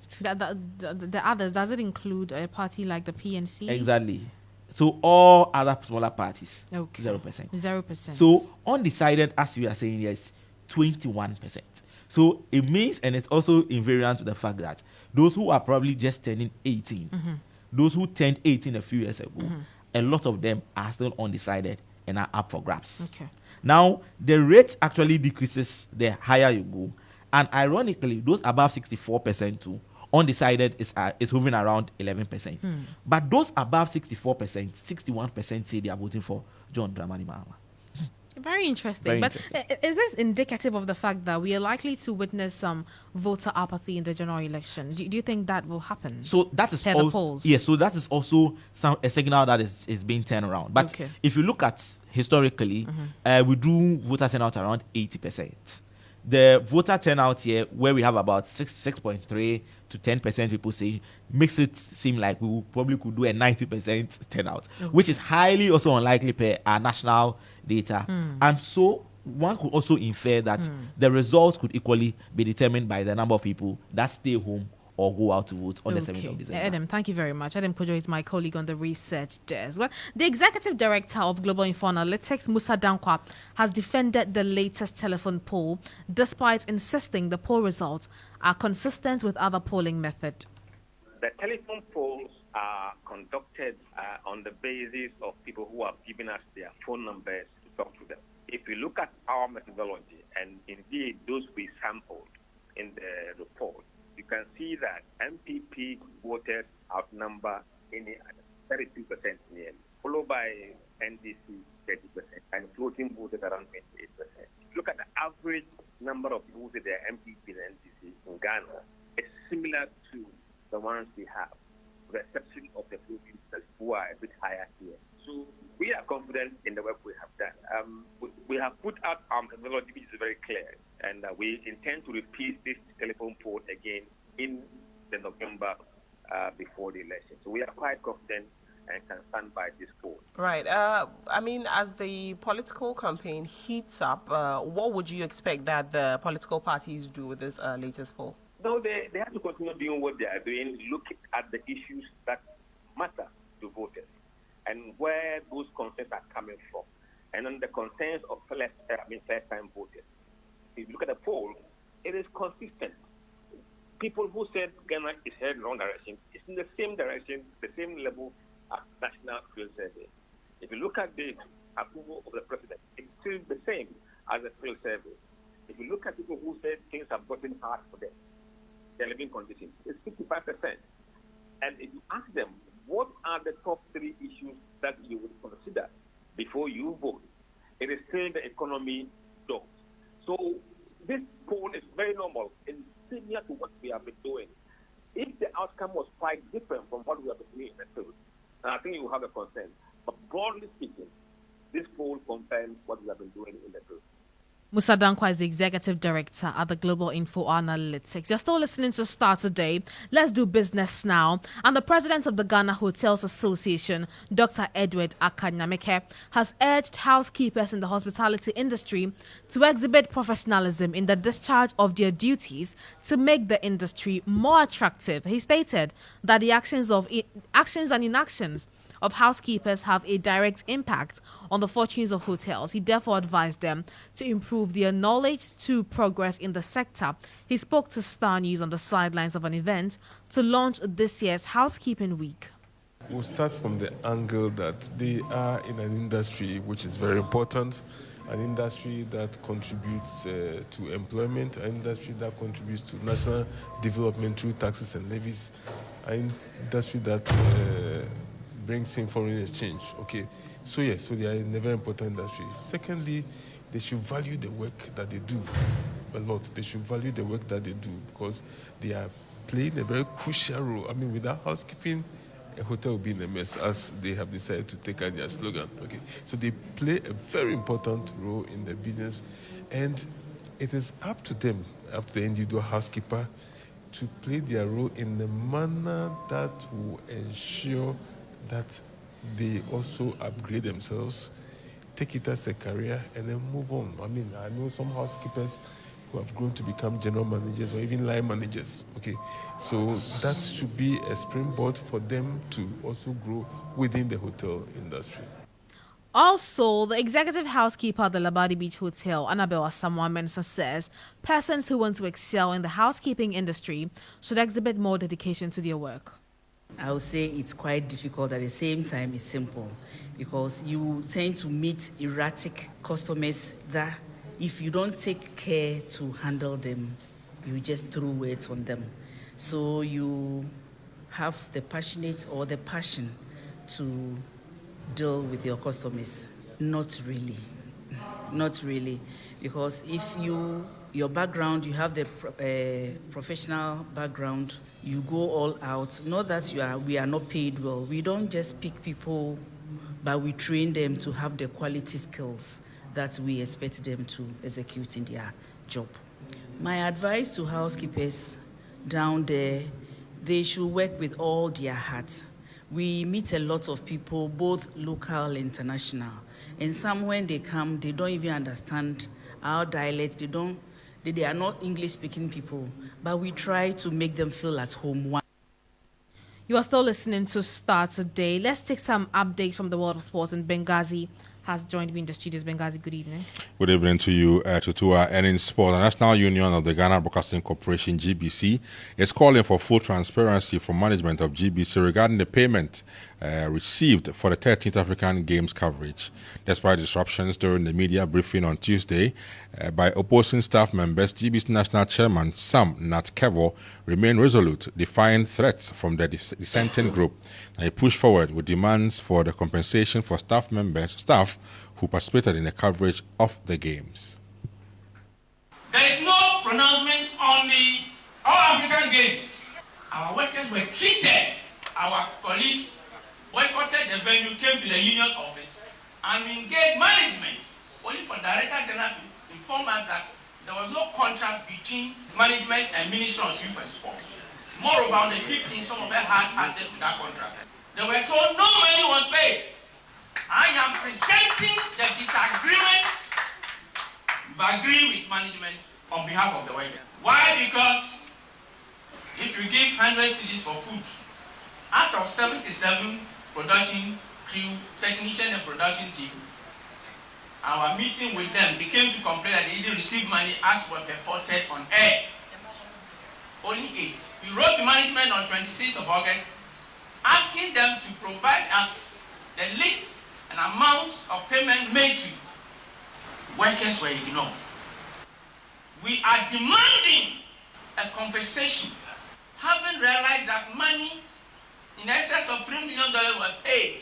The others, does it include a party like the PNC? Exactly. So all other smaller parties, 0%. 0%. So undecided, as you are saying, yes, 21%. So it means, and it's also invariant to the fact that those who are probably just turning 18, those who turned 18 a few years ago, a lot of them are still undecided and are up for grabs. Okay. Now, the rate actually decreases the higher you go. And ironically, those above 64% too, undecided is hovering around 11%. But those above 64%, 61% say they are voting for John Dramani Mahama. Very interesting. Very But interesting. is this indicative of the fact that we are likely to witness some voter apathy in the general election? Do you think that will happen? So that is the also polls. yes. So that is also a signal that is being turned around. But Okay. if you look at historically, we do voter turnout around 80%. The voter turnout here, where we have about 6.3 to 10% people say, makes it seem like we probably could do a 90% turnout, which is highly also unlikely per our national data. And so one could also infer that the results could equally be determined by the number of people that stay home or go out to vote on the 7th of December. Adam, thank you very much. Adam Kojo is my colleague on the research desk. Well, the executive director of Global Info Analytics, Musa Dankwa, has defended the latest telephone poll, despite insisting the poll results are consistent with other polling methods. The telephone polls are conducted on the basis of people who have given us their phone numbers to talk to them. If you look at our methodology, and indeed those we sampled in the report, you can see that MPP voters outnumber any 32% nearly, followed by NDC 30%, and floating voters around 28%. Look at the average number of people with their MPP and NDC in Ghana. It's similar to the ones we have, with the exception of the floating voters who are a bit higher here. So we are confident in the work we have done. We have put out our methodology, which is very clear, and we intend to repeat this telephone poll again in the November before the election. So we are quite confident and can stand by this poll. Right. I mean, as the political campaign heats up, what would you expect that the political parties do with this latest poll? No, they have to continue doing what they are doing, looking at the issues that matter to voters and where those concerns are coming from, and on the concerns of first-time voters. If you look at the poll, it is consistent. People who said Ghana is headed in the wrong direction, it's in the same direction, the same level as national field survey. If you look at the approval of the president, it's still the same as the field survey. If you look at people who said things have gotten hard for them, their living conditions, it's 55%. And if you ask them, what are the top 3 issues that you would consider before you vote? It is still the economy jobs. So this poll is very normal and similar to what we have been doing. If the outcome was quite different from what we have been doing in the field, I think you will have a concern. But broadly speaking, this poll confirms what we have been doing in the field. Musa Dankwa is the executive director at the Global Info Analytics. You're still listening to Starr Today. Let's do business now. And the president of the Ghana Hotels Association, Dr. Edward Akanyameke, has urged housekeepers in the hospitality industry to exhibit professionalism in the discharge of their duties to make the industry more attractive. He stated that the actions and inactions of housekeepers have a direct impact on the fortunes of hotels. He therefore advised them to improve their knowledge to progress in the sector. He spoke to Star News on the sidelines of an event to launch this year's Housekeeping Week. We'll start from the angle that they are in an industry which is very important, an industry that contributes to employment, an industry that contributes to national development through taxes and levies, an industry that brings in foreign exchange. Okay, so yes, so they are in a very important industry. Secondly, they should value the work that they do a lot. They should value the work that they do because they are playing a very crucial role. I mean, without housekeeping, a hotel will be in a mess, as they have decided to take as their slogan. Okay, so they play a very important role in the business, and it is up to them, up to the individual housekeeper, to play their role in the manner that will ensure that they also upgrade themselves, take it as a career, and then move on. I mean, I know some housekeepers who have grown to become general managers or even line managers. Okay, so that should be a springboard for them to also grow within the hotel industry. Also, the executive housekeeper at the Labadi Beach Hotel, Annabelle Asamoah Mensah, says persons who want to excel in the housekeeping industry should exhibit more dedication to their work. I would say it's quite difficult. At the same time, it's simple because you tend to meet erratic customers that if you don't take care to handle them, you just throw words on them. So you have the passionate or the passion to deal with your customers. Not really. Not really, because if your background, you have the professional background, you go all out. Not that we are not paid well. We don't just pick people, but we train them to have the quality skills that we expect them to execute in their job. My advice to housekeepers down there, they should work with all their heart. We meet a lot of people, both local and international. And some, when they come, they don't even understand our dialect. They are not English-speaking people, but we try to make them feel at home. You are still listening to Starr Today. Let's take some updates from the world of sports. And Benghazi has joined me in the studios. Benghazi, good evening. Good evening to you, Tutuwaa. And in sport, the National Union of the Ghana Broadcasting Corporation, GBC, is calling for full transparency from management of GBC regarding the payment received for the 13th African Games coverage. Despite disruptions during the media briefing on Tuesday by opposing staff members, GBC National Chairman Sam Nat Kevo remained resolute, defying threats from the dissenting group. And he pushed forward with demands for the compensation for staff who participated in the coverage of the games. There is no pronouncement on the All African Games. Our workers were treated. Our colleagues boycotted the venue, came to the union office, and we engaged management only for Director General to inform us that there was no contract between management and Ministry of Youth and Sports. Moreover, on the 15th, some of them had access to that contract. They were told no money was paid. I am presenting the disagreements we agree with management on behalf of the workers. Why? Because if you give 100 cedis for food, out of 77 production crew, technician and production team, our meeting with them, they came to complain that they didn't receive money as was reported on air. Only 8. We wrote to management on 26th of August asking them to provide us the list and amount of payment made to workers were ignored. We are demanding a compensation, having realized that money in excess of $3 million were paid.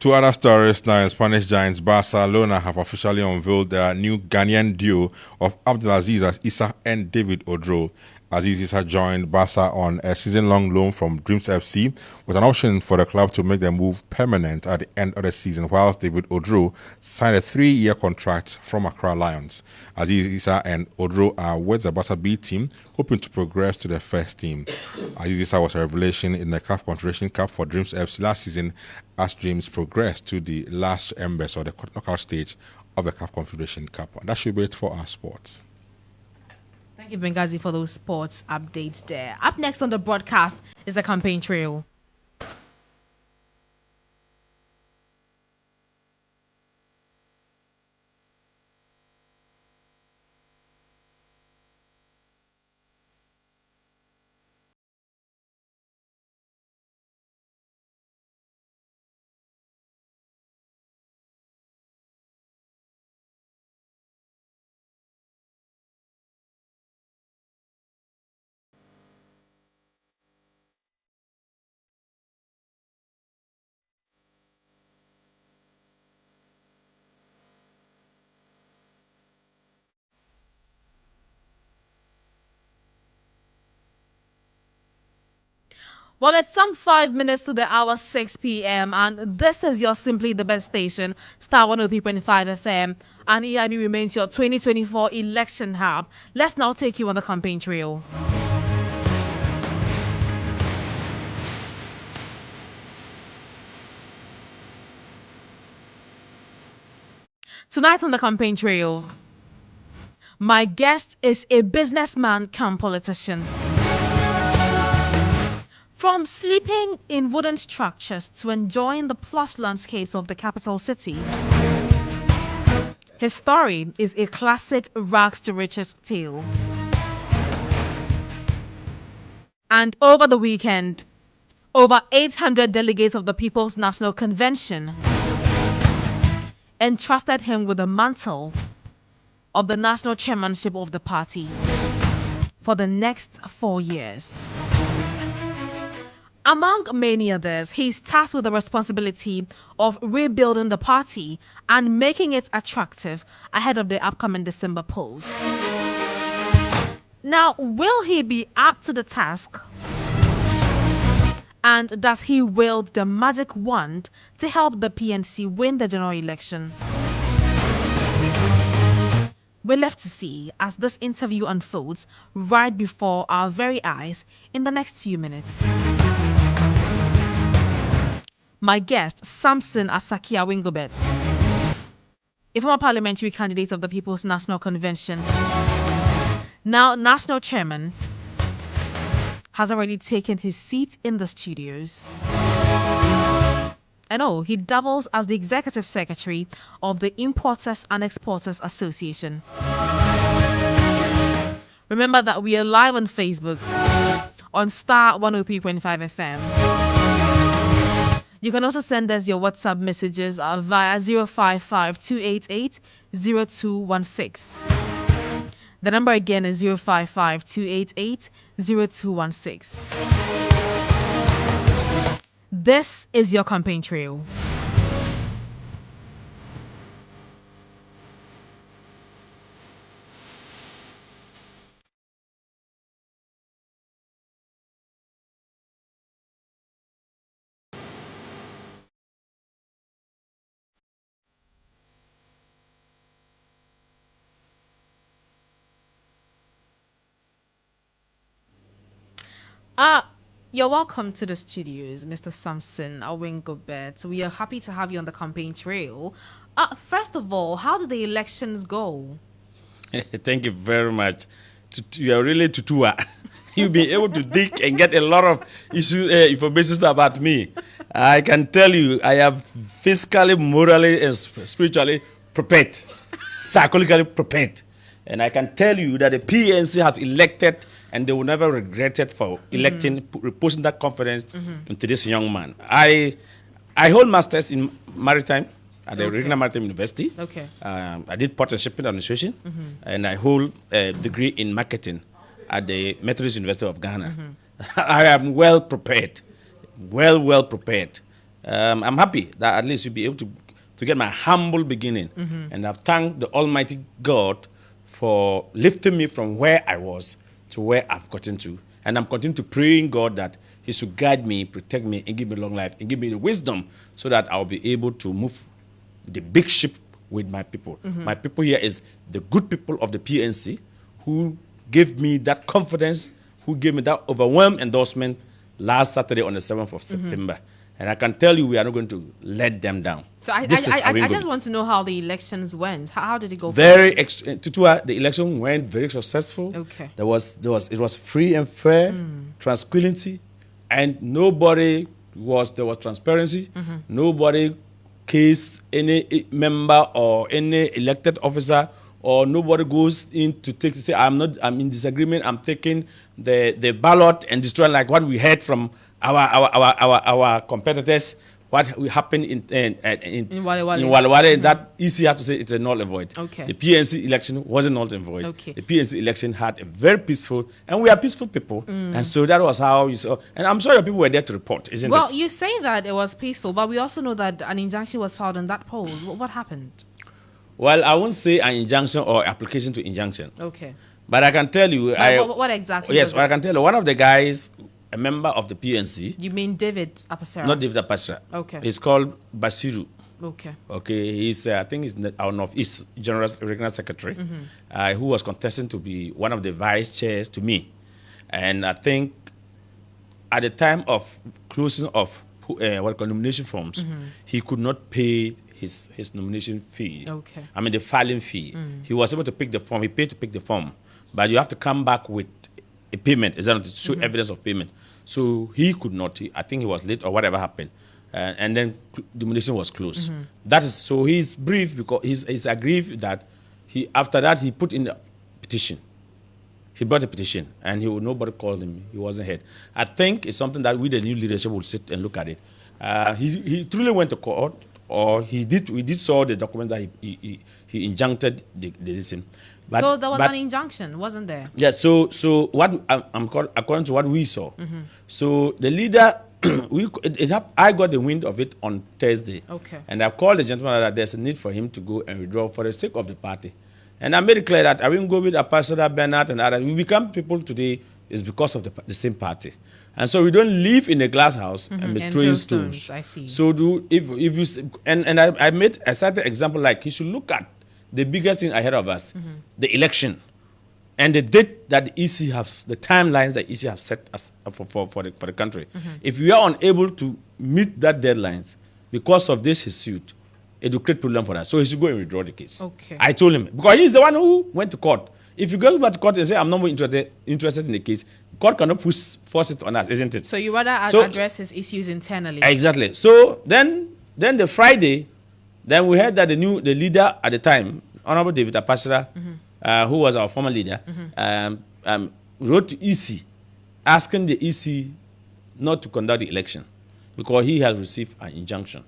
Two other stories now. Spanish giants Barcelona have officially unveiled their new Ghanaian duo of Abdelaziz Issa and David Odro. Aziz Issa joined Barca on a season-long loan from Dreams FC with an option for the club to make the move permanent at the end of the season, whilst David Odro signed a 3-year contract from Accra Lions. Aziz Issa and Odro are with the Barca B team, hoping to progress to the first team. Aziz Issa was a revelation in the CAF Confederation Cup for Dreams FC last season as Dreams progressed to the last embers or the knockout stage of the CAF Confederation Cup. And that should be it for our sports. Thank you, Benghazi, for those sports updates there. Up next on the broadcast is the campaign trail. Well, it's some 5 minutes to the hour 6 p.m. and this is your Simply the Best station, Starr 103.5 FM, and EIB remains your 2024 election hub. Let's now take you on the campaign trail. Tonight on the campaign trail, my guest is a businessman come politician. From sleeping in wooden structures to enjoying the plush landscapes of the capital city, his story is a classic rags to riches tale. And over the weekend, over 800 delegates of the People's National Convention entrusted him with the mantle of the national chairmanship of the party for the next 4 years. Among many others, he's tasked with the responsibility of rebuilding the party and making it attractive ahead of the upcoming December polls. Now, will he be up to the task? And does he wield the magic wand to help the PNC win the general election? We're left to see as this interview unfolds right before our very eyes in the next few minutes. My guest, Samson Asakia Wingobet, a former parliamentary candidate of the People's National Convention, now national chairman, has already taken his seat in the studios. And he doubles as the executive secretary of the Importers and Exporters Association. Remember that we are live on Facebook on Starr 103.5 FM. You can also send us your WhatsApp messages via 055-288-0216. The number again is 055-288-0216. This is your campaign trail. You're welcome to the studios, Mr. Samson Awingobet. We are happy to have you on the campaign trail. First of all, how did the elections go? Thank you very much. You are really Tutuwaa. You'll be able to dig and get a lot of information about me. I can tell you, I am physically, morally, and spiritually prepared, psychologically prepared. And I can tell you that the PNC have elected, and they will never regret it for electing, reposing that confidence into this young man. I hold masters in maritime at the Regional Maritime University. Okay. I did port and shipping administration, and I hold a degree in marketing at the Methodist University of Ghana. I am well prepared, well prepared. I'm happy that at least you'll be able to get my humble beginning, and I've thanked the Almighty God for lifting me from where I was to where I've gotten to. And I'm continuing to pray in God that He should guide me, protect me, and give me long life, and give me the wisdom so that I'll be able to move the big ship with my people. My people here is the good people of the PNC who gave me that confidence, who gave me that overwhelming endorsement last Saturday on the 7th of September. And I can tell you we are not going to let them down. So I just want to know how the elections went. How did it go? Tutuwaa, the election went very successful. Okay. It was free and fair, tranquility, and there was transparency. Nobody cased any member or any elected officer, or nobody goes in to say I'm in disagreement, I'm taking the ballot and destroying, like what we heard from our competitors, what happened in Walewale. That easy to say it's a null and void. Okay. The PNC election wasn't null and void. Okay. The PNC election had a very peaceful, and we are peaceful people, and so that was how you saw. And I'm sure your people were there to report, isn't it? Well, you say that it was peaceful, but we also know that an injunction was filed on that polls. What happened? Well, I won't say an injunction or application to injunction. Okay. But I can tell you, what exactly? Yes, I can tell you. One of the guys, a member of the PNC. You mean David Apasera? Not David Apasera. Okay. He's called Basiru. Okay. Okay. He's I think he's our Northeast General Regional Secretary, who was contesting to be one of the vice chairs to me, and I think at the time of closing of nomination forms, he could not pay his nomination fee. Okay. I mean the filing fee. He was able to pick the form. He paid to pick the form, but you have to come back with a payment. Is that not to show evidence of payment? So he could not. I think he was late or whatever happened, and then the nomination was closed. That is so he's brief because he's aggrieved that after that he put in a petition. He brought a petition, and nobody called him. He wasn't heard. I think it's something that we, the new leadership, will sit and look at it. He truly went to court, or we did saw the document that he injuncted the listen. But, so there was an injunction, wasn't there? Yeah. So what according to what we saw, so the leader I got the wind of it on Thursday. Okay. And I called the gentleman that there's a need for him to go and withdraw for the sake of the party. And I made it clear that I won't go with Ambassador Bernard and others. We become people today is because of the same party. And so we don't live in a glass house and be throwing stones. I see. So if you and I made a certain example like you should look at the biggest thing ahead of us, the election, and the date that the EC has, the timelines that EC have set us for the country. If we are unable to meet that deadlines because of this his suit, it will create problem for us. So he should go and withdraw the case. Okay. I told him because he's the one who went to court. If you go back to court and say I'm not more interested in the case, court cannot force it on us, isn't it? So you rather address his issues internally. Exactly. So then the Friday, then we heard that the leader at the time, Honorable David Apashara, who was our former leader, wrote to EC asking the EC not to conduct the election because he has received an injunction.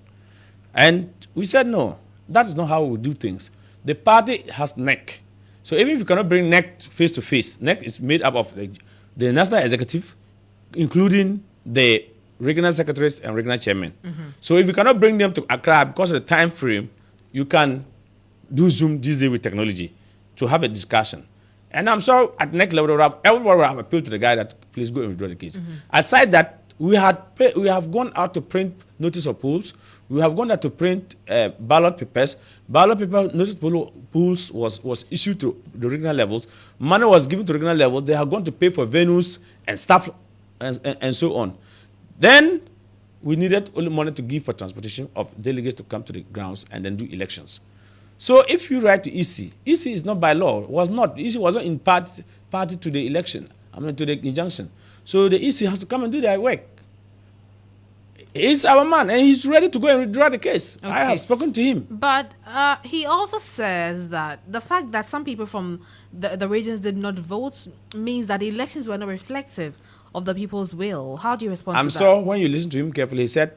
And we said, no, that is not how we do things. The party has NEC. So even if you cannot bring NEC face to face, NEC is made up of the National Executive, including the regional secretaries and regional chairmen. So if you cannot bring them to Accra because of the time frame, you can do Zoom this day with technology to have a discussion. And I'm sure at NEC level, everyone will have appealed to the guy that please go and withdraw the case. Aside that, we have gone out to print notice of polls. We have gone out to print ballot papers. Ballot paper notice polls was issued to the regional levels. Money was given to regional levels. They have gone to pay for venues and stuff and so on. Then we needed only money to give for transportation of delegates to come to the grounds and then do elections. So if you write to EC is not by law. EC was not in party to the election. To the injunction. So the EC has to come and do their work. He's our man, and he's ready to go and withdraw the case. Okay. I have spoken to him. But he also says that the fact that some people from the regions did not vote means that the elections were not reflective of the people's will. How do you respond to that? I'm sure when you listen to him carefully, he said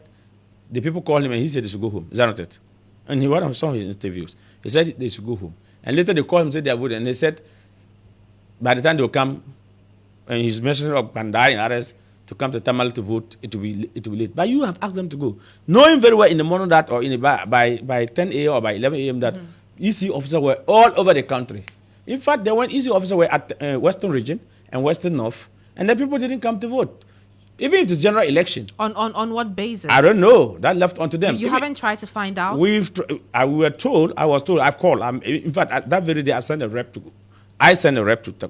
the people called him and he said they should go home. Is that not it? And he went on some of his interviews. He said they should go home. And later they called him and said they are voting. And they said by the time they will come, and he's mentioning of Bandai and others, to come to Tamale to vote, it will be late. But you have asked them to go, knowing very well in the morning that, or by 10 a.m. or by 11 a.m. that EC officers were all over the country. In fact, there were EC officers were at Western Region and Western North, and the people didn't come to vote. Even if it's general election. On what basis? I don't know. That left onto them. You haven't tried to find out? We was told, I've called. In fact, that very day I sent a rep to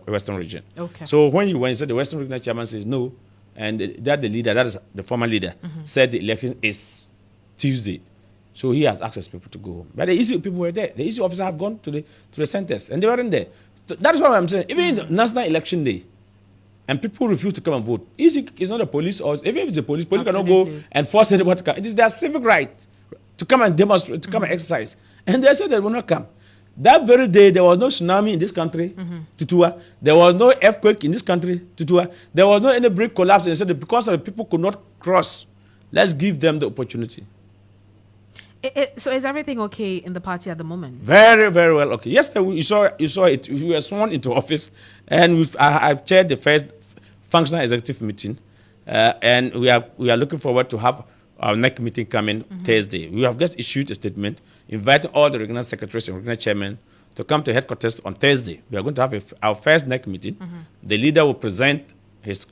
Western Region. Okay. So when you said the Western Regional Chairman says no, and that the leader, that is the former leader, said the election is Tuesday. So he has asked his people to go home. But the EC people were there. The EC officers have gone to the centers, and they weren't there. So that is what I'm saying. Even in the National Election Day, and people refuse to come and vote. EC is not the police, or even if it's the police cannot go and force anyone to come. It is their civic right to come and demonstrate, to come and exercise. And they said they will not come. That very day, there was no tsunami in this country, Tutuwaa. There was no earthquake in this country, Tutuwaa. There was no any brick collapse. And they said that because of the people could not cross, let's give them the opportunity. So is everything okay in the party at the moment? Very, very well okay. Yesterday, you saw it. We were sworn into office, and I've chaired the first functional executive meeting, and we are looking forward to have our next meeting coming Thursday. We have just issued a statement inviting all the regional secretaries and regional chairmen to come to headquarters on Thursday. We are going to have our first NEC meeting. The leader will present his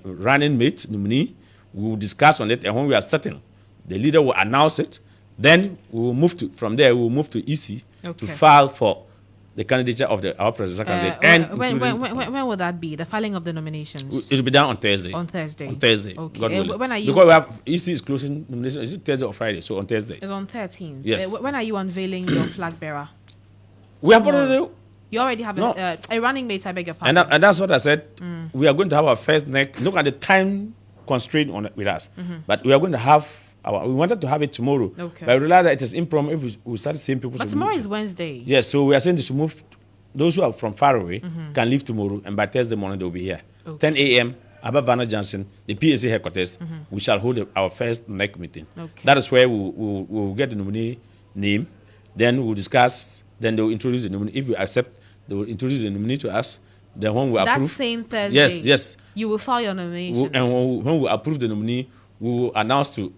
running mate, nominee. We will discuss on it, and when we are certain, the leader will announce it. Then we will move to EC to file for the candidature of our presidential candidate. When will that be? The filing of the nominations? It will be done on Thursday. On Thursday. Okay. God willing. When are you? Because we have EC is closing nomination. Is it Thursday or Friday? So on Thursday. It's on 13th. Yes. When are you unveiling your flag bearer? We have already. You already have a running mate. I beg your pardon. And that's what I said. We are going to have our first NEC. Look at the time constraint with us. But we are going to have. We wanted to have it tomorrow, but I realized that it is impromptu if we start seeing people. But tomorrow is Wednesday. Yes, so we are saying they should move. Those who are from far away can leave tomorrow, and by Thursday morning they will be here. 10 a.m. above Vanna Johnson, the PSA headquarters. We shall hold our first NEC meeting. That is where we will get the nominee name. Then we will discuss. Then they will introduce the nominee. If we accept, they will introduce the nominee to us. Then when we approve, that same Thursday, yes, you will file your nomination. And when we approve the nominee, we will announce to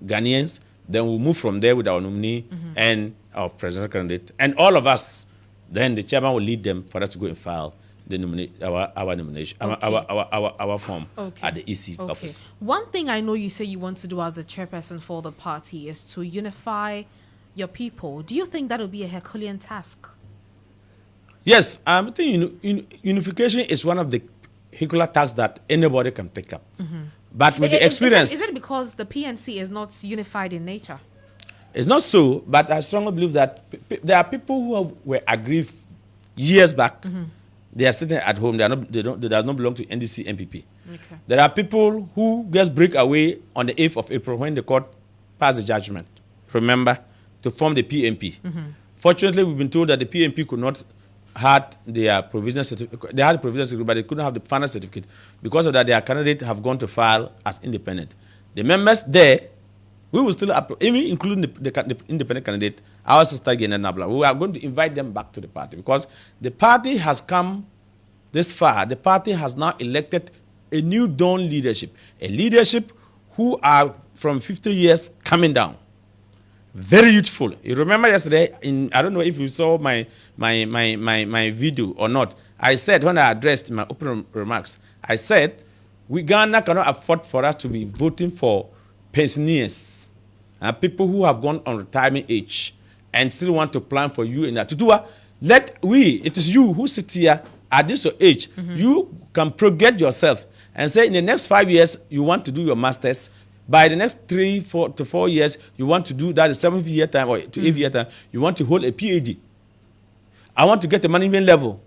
Ghanaians. Then we'll move from there with our nominee and our presidential candidate. And all of us, then the chairman will lead them for us to go and file the our nomination, our form at the EC office. One thing I know you say you want to do as the chairperson for the party is to unify your people. Do you think that will be a Herculean task? Yes, I think unification is one of the Herculean tasks that anybody can take up. But with the experience... Is it because the PNC is not unified in nature? It's not so, but I strongly believe that there are people who were aggrieved years back. They are sitting at home. They does not belong to NDC MPP. Okay. There are people who just break away on the 8th of April when the court passed the judgment, remember, to form the PNP. Fortunately, we've been told that the PNP could not had their provisional certificate. They had a provisional certificate, but they couldn't have the final certificate. Because of that, their candidates have gone to file as independent. The members there, we will still, even including the independent candidate, our sister Gena Nabla, we are going to invite them back to the party because the party has come this far. The party has now elected a new dawn leadership, a leadership who are from 50 years coming down. Very youthful. You remember yesterday, I don't know if you saw my video or not. I said, when I addressed my opening remarks, I said, Ghana cannot afford for us to be voting for pensioners, people who have gone on retirement age and still want to plan for you in that. Tutuwaa, it is you who sit here at this age. You can project yourself and say in the next 5 years, you want to do your master's. By the next 3 to 4 years, you want to do that, the 7th year time or to 8th year time, you want to hold a PhD. I want to get a management level.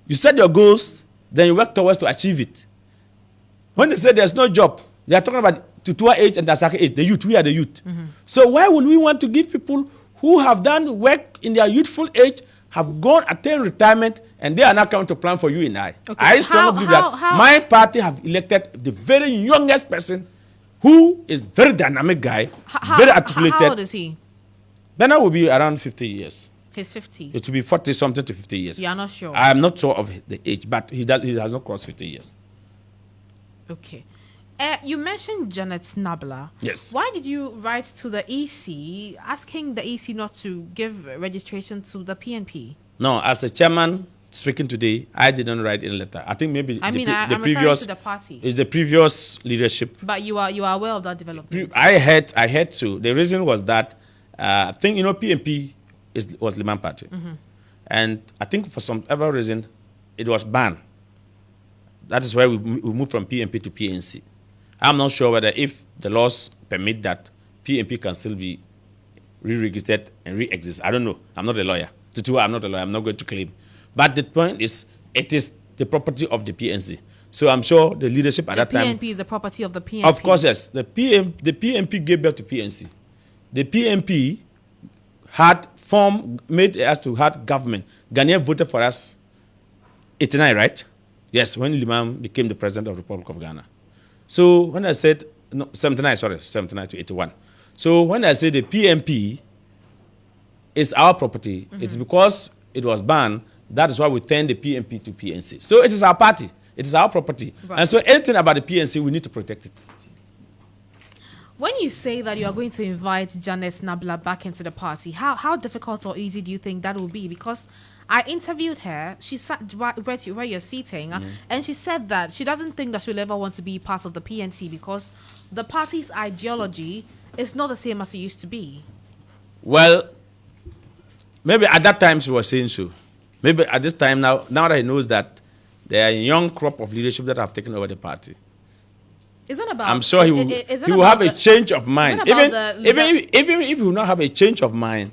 You set your goals, then you work towards to achieve it. When they say there's no job, they are talking about Tutuwaa age and Dasaka age, the youth. We are the youth. So why would we want to give people who have done work in their youthful age, have gone, attained retirement, and they are now coming to plan for you and I? Okay. I strongly believe that my party have elected the very youngest person who is very dynamic guy, very articulated. How old is he? Bernard will be around 50 years. He's 50. It will be 40-something to 50 years. You are not sure? I am not sure of the age, but he has not crossed 50 years. Okay. You mentioned Janet Nabla. Yes. Why did you write to the EC asking the EC not to give registration to the PNP? No, as a chairman speaking today, I didn't write any letter. I think maybe I'm previous to the party. Is the previous leadership. But you are aware of that development. I had to. The reason was that I think PNP was Liman Party, and I think for some other reason it was banned. That is why we moved from PNP to PNC. I'm not sure whether if the laws permit that, PNP can still be re-registered and re-exist. I don't know. I'm not a lawyer. Tutuwaa, I'm not a lawyer. I'm not going to claim. But the point is, it is the property of the PNC. So I'm sure the leadership at that time... The PNP is the property of the PNP. Of course, yes. The PNP gave birth to PNC. The PNP made us to have government. Ghanaian voted for us 89, right? Yes, when Liman became the president of the Republic of Ghana. So when I said, 79 to 81. So when I say the PNP is our property, it's because it was banned. That is why we turned the PNP to PNC. So it is our party. It is our property. Right. And so anything about the PNC, we need to protect it. When you say that you are going to invite Janet Nabla back into the party, how difficult or easy do you think that will be? Because I interviewed her. She sat where you're sitting, and she said that she doesn't think that she'll ever want to be part of the PNC because the party's ideology is not the same as it used to be. Well, maybe at that time she was saying so. Maybe at this time now that he knows that there are a young crop of leadership that have taken over the party. It's not about. I'm sure he will have a change of mind. Even if he will not have a change of mind,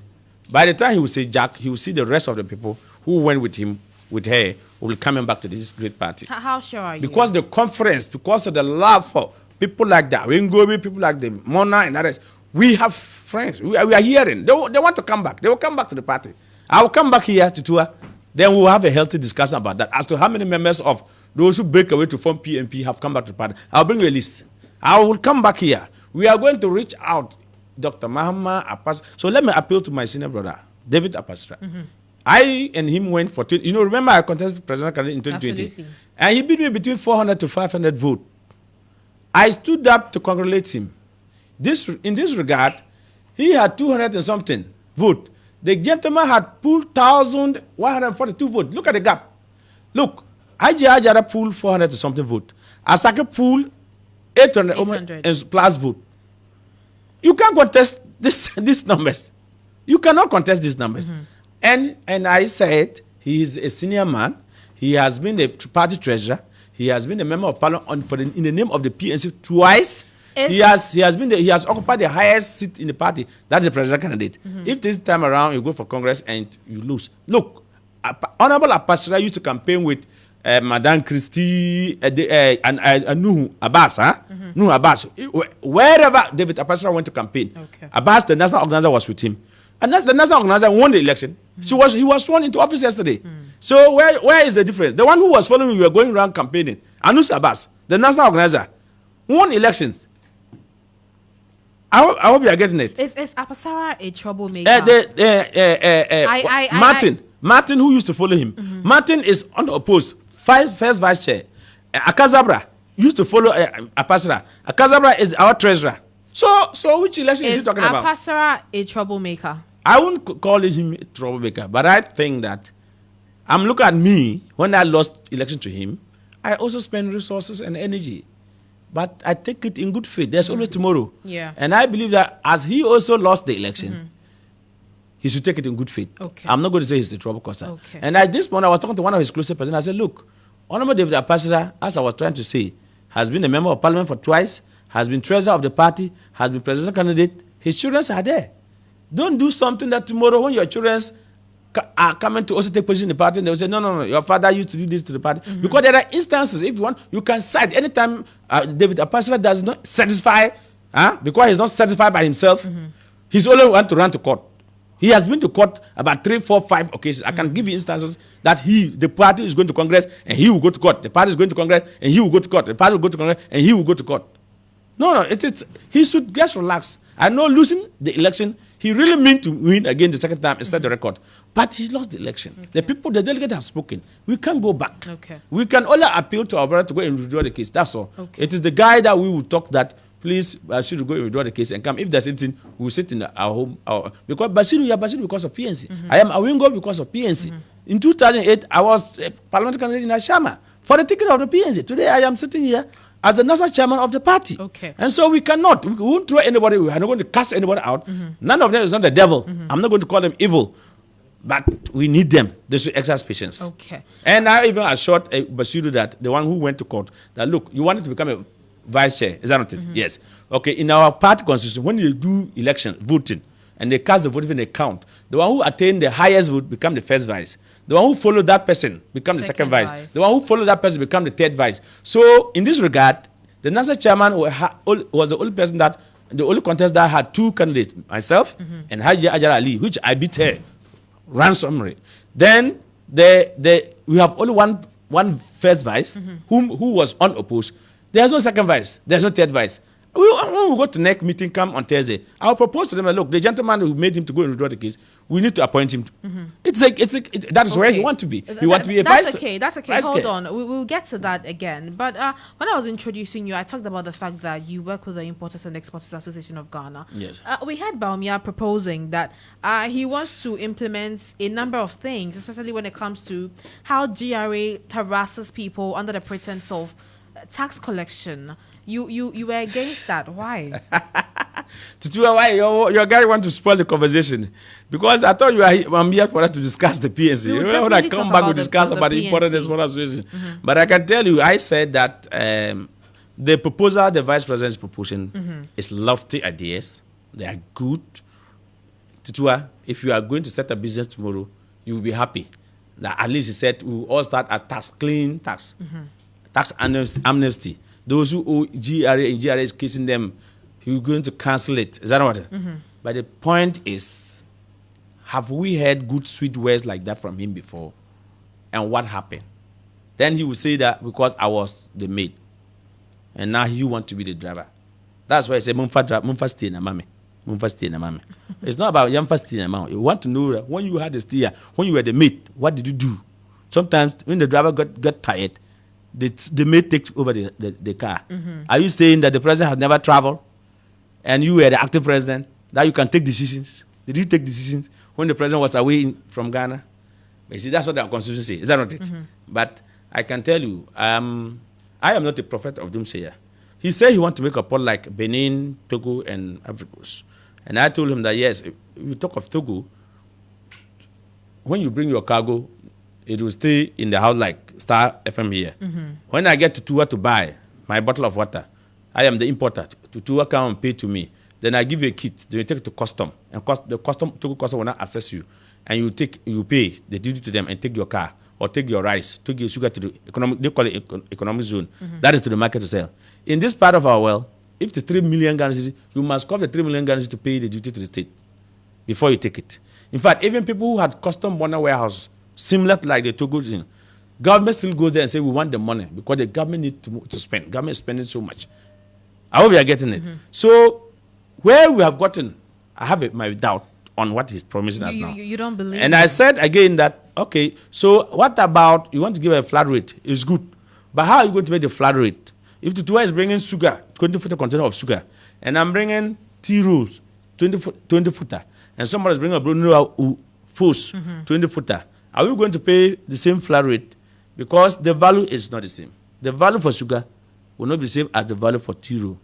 by the time he will say Jack, he will see the rest of the people who went with him, with her, who will coming back to this great party. How sure are you? Because the conference, because of the love for people like that, Wingobi, people like the Mona and others, we have friends. We are hearing. They want to come back. They will come back to the party. I will come back here to Tutuwaa. Then we will have a healthy discussion about that as to how many members of those who break away to form PNP have come back to the party. I'll bring you a list. I will come back here. We are going to reach out, Dr. Mahama Apas. So let me appeal to my senior brother, David Apastra. I and him went for, remember I contested president candidate in 2020? Absolutely. And he beat me between 400 to 500 votes. I stood up to congratulate him. In this regard, he had 200 and something vote. The gentleman had pulled 1,142 votes. Look at the gap. Look, Ajara pulled 400 and something vote. Asake pulled 800 plus vote. You can't contest these numbers. You cannot contest these numbers. And I said, he is a senior man. He has been the party treasurer. He has been a member of parliament in the name of the PNC twice. He has occupied the highest seat in the party. That's the presidential candidate. If this time around you go for Congress and you lose, look, Honorable Apasra used to campaign with Madame Christie and Nuhu Abbas. Nuhu Abbas. Wherever David Apasra went to campaign, Abbas, the national organizer, was with him. And the national organizer won the election. He was sworn into office yesterday. So where is the difference? The one who was following you were going around campaigning, Anus Abbas, the national organizer, won elections. I hope you are getting it. Is Apasara a troublemaker? Martin, who used to follow him. Martin is unopposed, first vice chair. Akazabra used to follow Apasara. Akazabra is our treasurer. So which election is he talking about? Is Apasara a troublemaker? I wouldn't call him a troublemaker, but I think that I'm looking at me when I lost election to him. I also spend resources and energy. But I take it in good faith. There's always tomorrow. Yeah. And I believe that as he also lost the election, he should take it in good faith. Okay. I'm not going to say he's the trouble causer. Okay. And at this point, I was talking to one of his closest persons. I said, look, Honorable David Apasra, as I was trying to say, has been a member of parliament for twice, has been treasurer of the party, has been presidential candidate. His children are there. Don't do something that tomorrow when your children are coming to also take position in the party, and they will say, no, your father used to do this to the party. Because there are instances, if you want, you can cite anytime David Apasra does not satisfy, because he's not satisfied by himself, he's only want to run to court. He has been to court about 3, 4, 5 occasions. I can give you instances that the party is going to Congress and he will go to court. The party is going to Congress and he will go to court. The party will go to Congress and he will go to court. No, he should just relax. I know losing the election, he really meant to win again the second time and set the record. But he lost the election. Okay. The delegate have spoken. We can't go back. Okay. We can only appeal to our brother to go and withdraw the case. That's all. Okay. It is the guy that we will talk that, please, Bashiru, go and withdraw the case and come. If there's anything, we will sit in our home. Because Bashiru, you are Bashiru because of PNC. I am Awingo because of PNC. In 2008, I was a parliamentary candidate in Ashama for the ticket of the PNC. Today, I am sitting here as the national chairman of the party. Okay. And so we won't throw anybody, we are not going to cast anybody out. None of them is not the devil. I'm not going to call them evil. But we need them. They should exercise patience. Okay. And I even assured Bashiru that, the one who went to court, that look, you wanted to become a vice chair. Is that not it? Yes. Okay, in our party constitution, when you do election, voting, and they cast the vote when they count, the one who attained the highest vote become the first vice. The one who followed that person become the second vice. The one who followed that person become the third vice. So in this regard, the national chairman was the only person the only contest that had 2 candidates, myself and Haji Ajara Ali, which I beat her ransomly. Then we have only one first vice who was unopposed. There's no second vice. There's no third vice. When we go to next meeting, come on Thursday, I'll propose to them, look, the gentleman who made him to go and withdraw the case, we need to appoint him. That is where he want to be. He want to be a vice. That's okay. Hold on. We'll get to that again. But when I was introducing you, I talked about the fact that you work with the Importers and Exporters Association of Ghana. Yes. We had Baumia proposing that he wants to implement a number of things, especially when it comes to how GRA harasses people under the pretense of tax collection. You were against that. Why? Tutuwaa, why your guy want to spoil the conversation? Because I thought I'm here for us to discuss the PNC. When I come back, we discuss about the Imported and Exported Association. But I can tell you, I said that the proposal, the vice president's proposition, is lofty ideas. They are good. Tutuwaa, if you are going to set a business tomorrow, you will be happy. That at least he said we will all start at clean tax amnesty. Those who owe GRA and GRA is kissing them, you're going to cancel it. Is that what? But the point is, have we heard good, sweet words like that from him before? And what happened? Then he will say that because I was the maid. And now you want to be the driver. That's why I say, Mumfa stay na mame. Mumfa stay na mame. It's not about Yamfa stay na mame. You want to know that when you had the steer, when you were the maid, what did you do? Sometimes when the driver got tired, they may take over the car. Are you saying that the president has never traveled and you were the active president, that you can take decisions? Did you take decisions when the president was away from Ghana? But you see, that's what our constitution says. Is that not it? But I can tell you, I am not a prophet of doomsayer. He said he wants to make a port like Benin, Togo, and Ivory Coast. And I told him that, yes, if you talk of Togo, when you bring your cargo, it will stay in the house like Starr FM here. When I get to Tutuwaa to buy my bottle of water, I am the importer. Tutuwaa come and pay to me. Then I give you a kit. Then you take it to custom. And the Togo custom will not assess you. And you pay the duty to them and take your car or take your rice, take your sugar to the economic, they call it economic zone. That is to the market to sell. In this part of our world, if it's 3 million Ghana cedis, you must cover the 3 million Ghana cedis to pay the duty to the state before you take it. In fact, even people who had custom border warehouse, similar to like the Togo thing, government still goes there and say we want the money because the government needs to spend. Government is spending so much. I hope we are getting it. So where we have gotten, I have my doubt on what he's promising us now. You don't believe And I said again that, okay, so what about, you want to give a flat rate, it's good. But how are you going to make the flat rate? If Tutuwaa is bringing sugar, 20-footer container of sugar, and I'm bringing tea rolls, 20-footer, and somebody is bringing a Bruno Fos, 20-footer, are we going to pay the same flat rate? Because the value is not the same. The value for sugar will not be the same as the value for tea roll.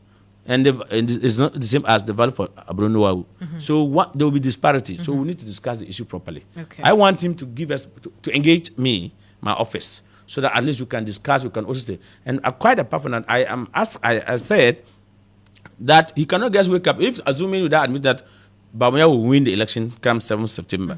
And it's not the same as the value for Abronuau. So there will be disparity. So we need to discuss the issue properly. Okay. I want him to give us, to engage me, my office, so that at least we can discuss, we can also stay. And quite apart from that, I said that he cannot just wake up. If assuming without admit that Bawumia will win the election come 7th September,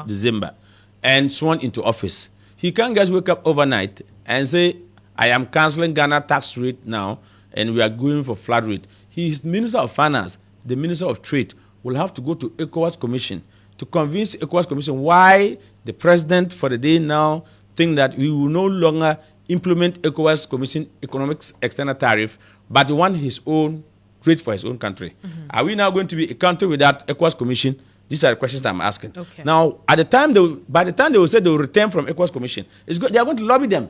December, and sworn into office, he can't just wake up overnight and say, I am cancelling Ghana tax rate now, and we are going for flat rate. His Minister of Finance, the Minister of Trade, will have to go to ECOWAS Commission to convince ECOWAS Commission why the president for the day now think that we will no longer implement ECOWAS Commission economic external tariff, but want his own rate for his own country. Are we now going to be a country without ECOWAS Commission? These are the questions I'm asking. Okay. Now, by the time they will say they will return from ECOWAS Commission, they are going to lobby them.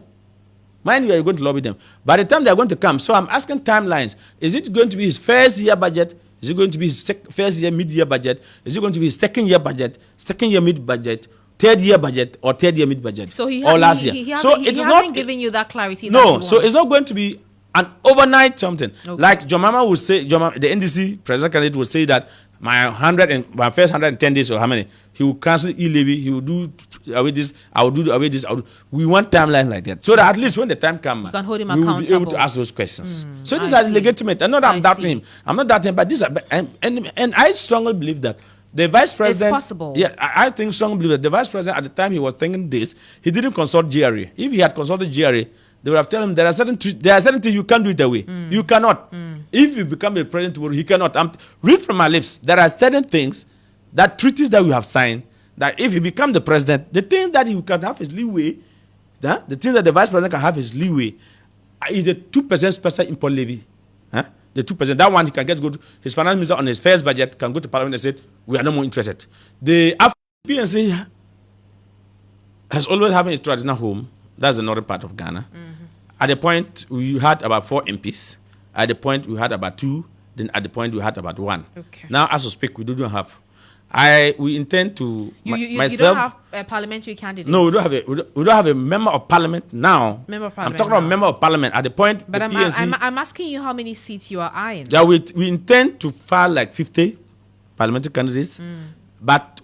Mind you, are going to lobby them. By the time they are going to come, so I'm asking timelines. Is it going to be his first year budget? Is it going to be his first year, mid-year budget? Is it going to be his second year budget, second year mid-budget, third year budget, or third year mid-budget? So he last year. He it's hasn't given you that clarity. No, so it's not going to be an overnight something. Okay. Like Jomama would say, the NDC president candidate would say that my first 110 days or how many, he will cancel e-levy, he will do away this, I will do away this. We want timeline like that. So that at least when the time comes, we will be able to ask those questions. So these are legitimate. And not that I'm doubting him. I'm not doubting him, but these are, and I strongly believe that the vice president. It's possible. Yeah, I think strongly believe that the vice president at the time he was thinking this, he didn't consult GRA. If he had consulted GRA, they would have told him there are certain things you can't do it away. You cannot. If you become a president tomorrow, he cannot. Read from my lips. There are certain things, that treaties that we have signed, that if you become the president, the thing that he can have his leeway, the thing that the vice president can have his leeway, is the 2% special import levy. The 2%. That one he can go to his finance minister on his first budget, can go to parliament and say, we are no more interested. The PNC has always having its traditional home. That's the northern part of Ghana. At the point, we had about 4 MPs. At the point, we had about 2. Then at the point, we had about 1. Okay. Now, as we speak, we don't have. We intend to you myself. don't have a parliamentary candidate. No, we don't have a member of parliament now. Member of I'm parliament talking now. about member of parliament. At the point, But the PNC, I'm asking you how many seats you are eyeing. yeah, we intend to file like 50 parliamentary candidates, but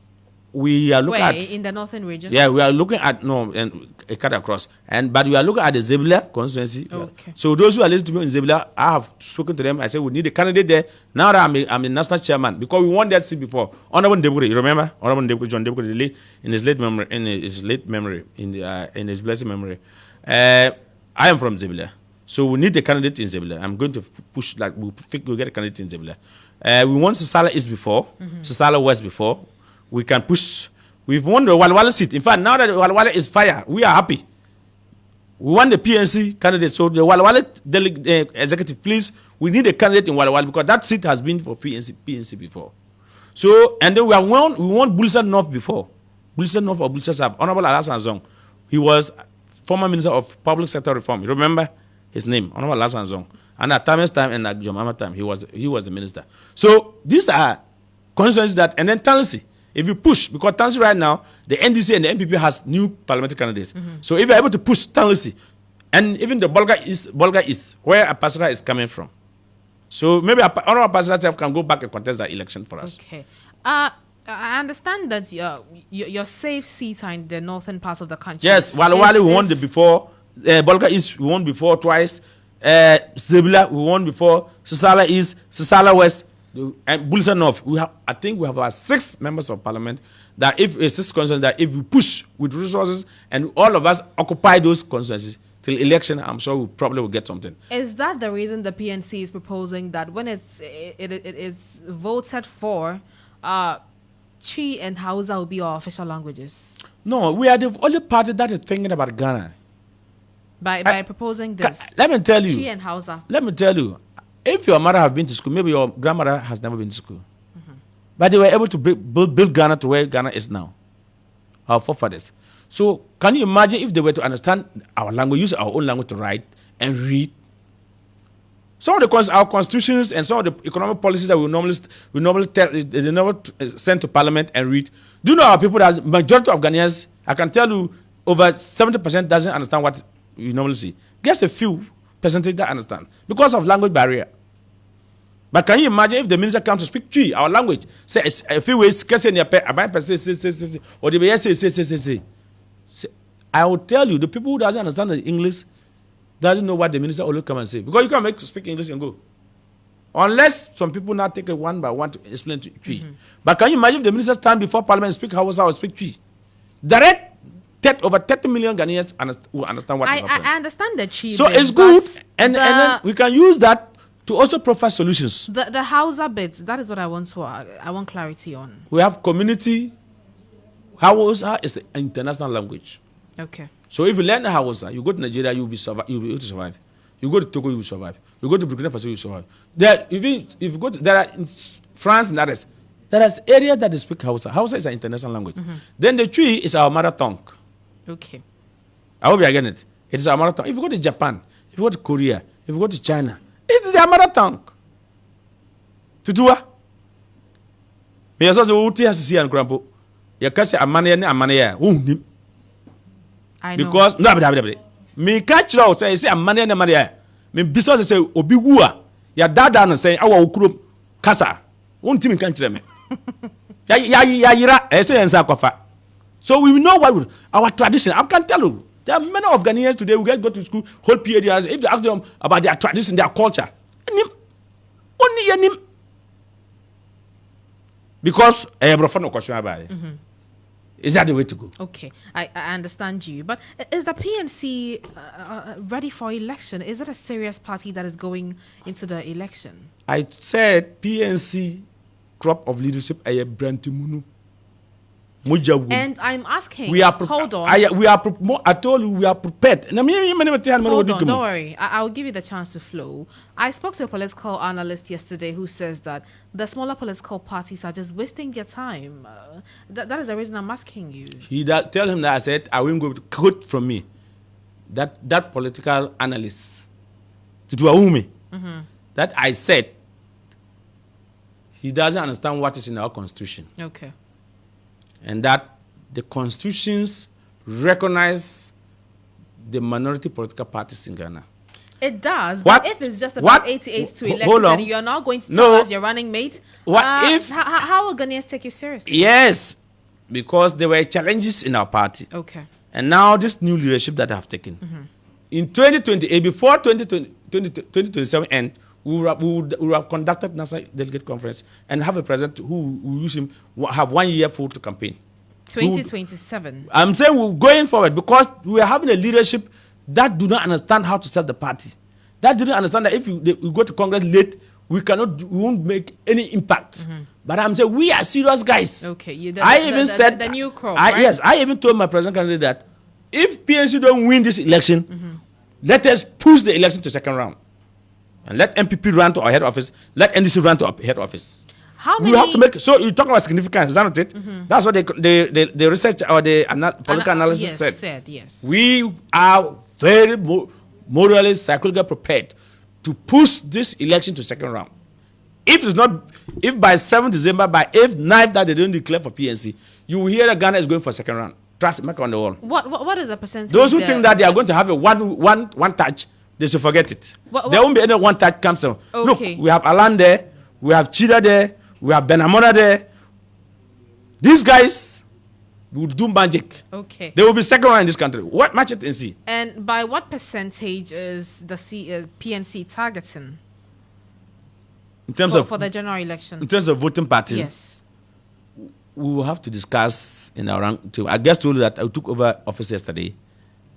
we are looking Where, at in the northern region? Yeah, we are looking at a cut across, but we are looking at the Zebula constituency. Okay. So those who are listening to me in Zebula, I have spoken to them. I said we need a candidate there. Now that I'm a national chairman, because we won that seat before. Honorable Ndebukuri, you remember? Honorable Ndebukuri, John Ndebukuri, in his late memory, in his blessed memory. I am from Zebula, so we need a candidate in Zebula. I'm going to push we'll get a candidate in Zebula. We won Sisala East before, Sisala West before. We can push. We've won the Walwala seat. In fact, now that the Walwala is fire, we are happy. We want the PNC candidate. So the Walwala executive, please, we need a candidate in Walwala because that seat has been for PNC before. So, and then we won Bulsa North before. Bulsa North or Bulsa South. Honorable Alasan Zong, he was former Minister of Public Sector Reform. You remember his name? Honorable Lasan Zong. And at Tame's time and at Jomama time, he was the minister. So these are constituencies that, and then Tansi, if you push, because Tansi right now, the NDC and the MPP has new parliamentary candidates. So if you're able to push Tansi, and even the Bolga is where Apasara is coming from. So maybe Honorable Apasara can go back and contest that election for us. Okay. I understand that your safe seats are in the northern parts of the country. Yes, Wali we won before, Bolga East we won before twice, Zebula we won before, Sisala East, Sisala West, and Bulsa North. I think we have about 6 members of parliament that if we push with resources and all of us occupy those constituencies till election, I'm sure we probably will get something. Is that the reason the PNC is proposing that when it is voted for, Chi and Hausa will be our official languages? No, we are the only party that is thinking about Ghana. By proposing this, let me tell you. Chi and Hausa. Let me tell you, if your mother have been to school, maybe your grandmother has never been to school, but they were able to build Ghana to where Ghana is now. Our forefathers. So can you imagine if they were to understand our language, use our own language to write and read? Some of our constitutions and some of the economic policies that we normally send to parliament and read. Do you know our people that majority of Ghanaians, I can tell you, over 70% doesn't understand what we normally see. Just a few percentage that understand because of language barrier. But can you imagine if the minister comes to speak Twi, our language, say a few ways, or they say. I will tell you, the people who doesn't understand the English doesn't know what the minister will come and say. Because you can't make to speak English and go. Unless some people now take it one by one to explain to Twi. But can you imagine if the minister stand before parliament and speak Hausa or speak Twi? Over 30 million Ghanaians will understand what is happening. I understand the Twi. So it's good, and then we can use that to also provide solutions. The Hausa bits, that is what I want clarity on. We have community. Hausa is the international language. Okay. So if you learn Hausa, you go to Nigeria, you'll be able to survive. You go to Togo, you will survive. You go to Burkina Faso, you will survive. If you go to in France and others, there is areas that they speak Hausa. Hausa is an international language. Then the Twi is our mother tongue. Okay. I hope you are getting it. It is our mother tongue. If you go to Japan, if you go to Korea, if you go to China, it is their mother tongue. Tutuwaa. Me yaso se wuti asisi an krampo. Ya kache amane ne amane ya. Wunnim. I know. Because no me catch out say amane ne amane ya. Me bisa say obi wu a ya dada no say awa okuro kasa. Wontim kan kire me. Ya yira say ensa kwafa. So we know what our tradition. I can tell you, there are many of Ghanaians today who go to school, whole PhD. If they ask them about their tradition, their culture, only yanim. Because is that the way to go? Okay, I understand you. But is the PNC ready for election? Is it a serious party that is going into the election? I said PNC crop of leadership a brantimunu. And I'm asking, hold on. I told you we are prepared. Hold on, don't worry. I'll give you the chance to flow. I spoke to a political analyst yesterday who says that the smaller political parties are just wasting their time. That is the reason I'm asking you. Tell him that I said, I won't go to quote from me. That political analyst, Tutuwaa, that I said, he doesn't understand what is in our constitution. Okay. And that the constitutions recognize the minority political parties in Ghana. It does, but if it's just about 88 to 11, and you're not going to tell us your running mate, how will Ghanaians take you seriously? Yes, because there were challenges in our party. Okay. And now this new leadership that I have taken. In 2028, before 2027 end, we will have conducted national delegate conference and have a president who will use him have 1 year full to campaign. 2027. I'm saying we're going forward because we are having a leadership that do not understand how to set the party. That didn't understand that if we go to Congress late, we won't make any impact. But I'm saying we are serious guys. Okay, the new crop. Yes, I even told my president candidate that if PNC don't win this election, let us push the election to second round. And let MPP run to our head office. Let NDC run to our head office. We have to make. So you talk about significance, isn't it? That's what the research or the political analysis said. Yes. We are very morally, psychologically prepared to push this election to second round. If by 7th December, by 8th, 9th that they don't declare for PNC, you will hear that Ghana is going for second round. Trust me, on the wall. What is the percentage? Those who think that they are going to have a one touch, they should forget it. There won't be any one touch comes out. Okay. Look, we have Alan there, we have Chida there, we have Benamona there. These guys will do magic. Okay. They will be second round in this country. What match it and see? And by what percentage is the PNC targeting? In terms for the general election. In terms of voting pattern. Yes. We will have to discuss in our rank. I just told you that I took over office yesterday.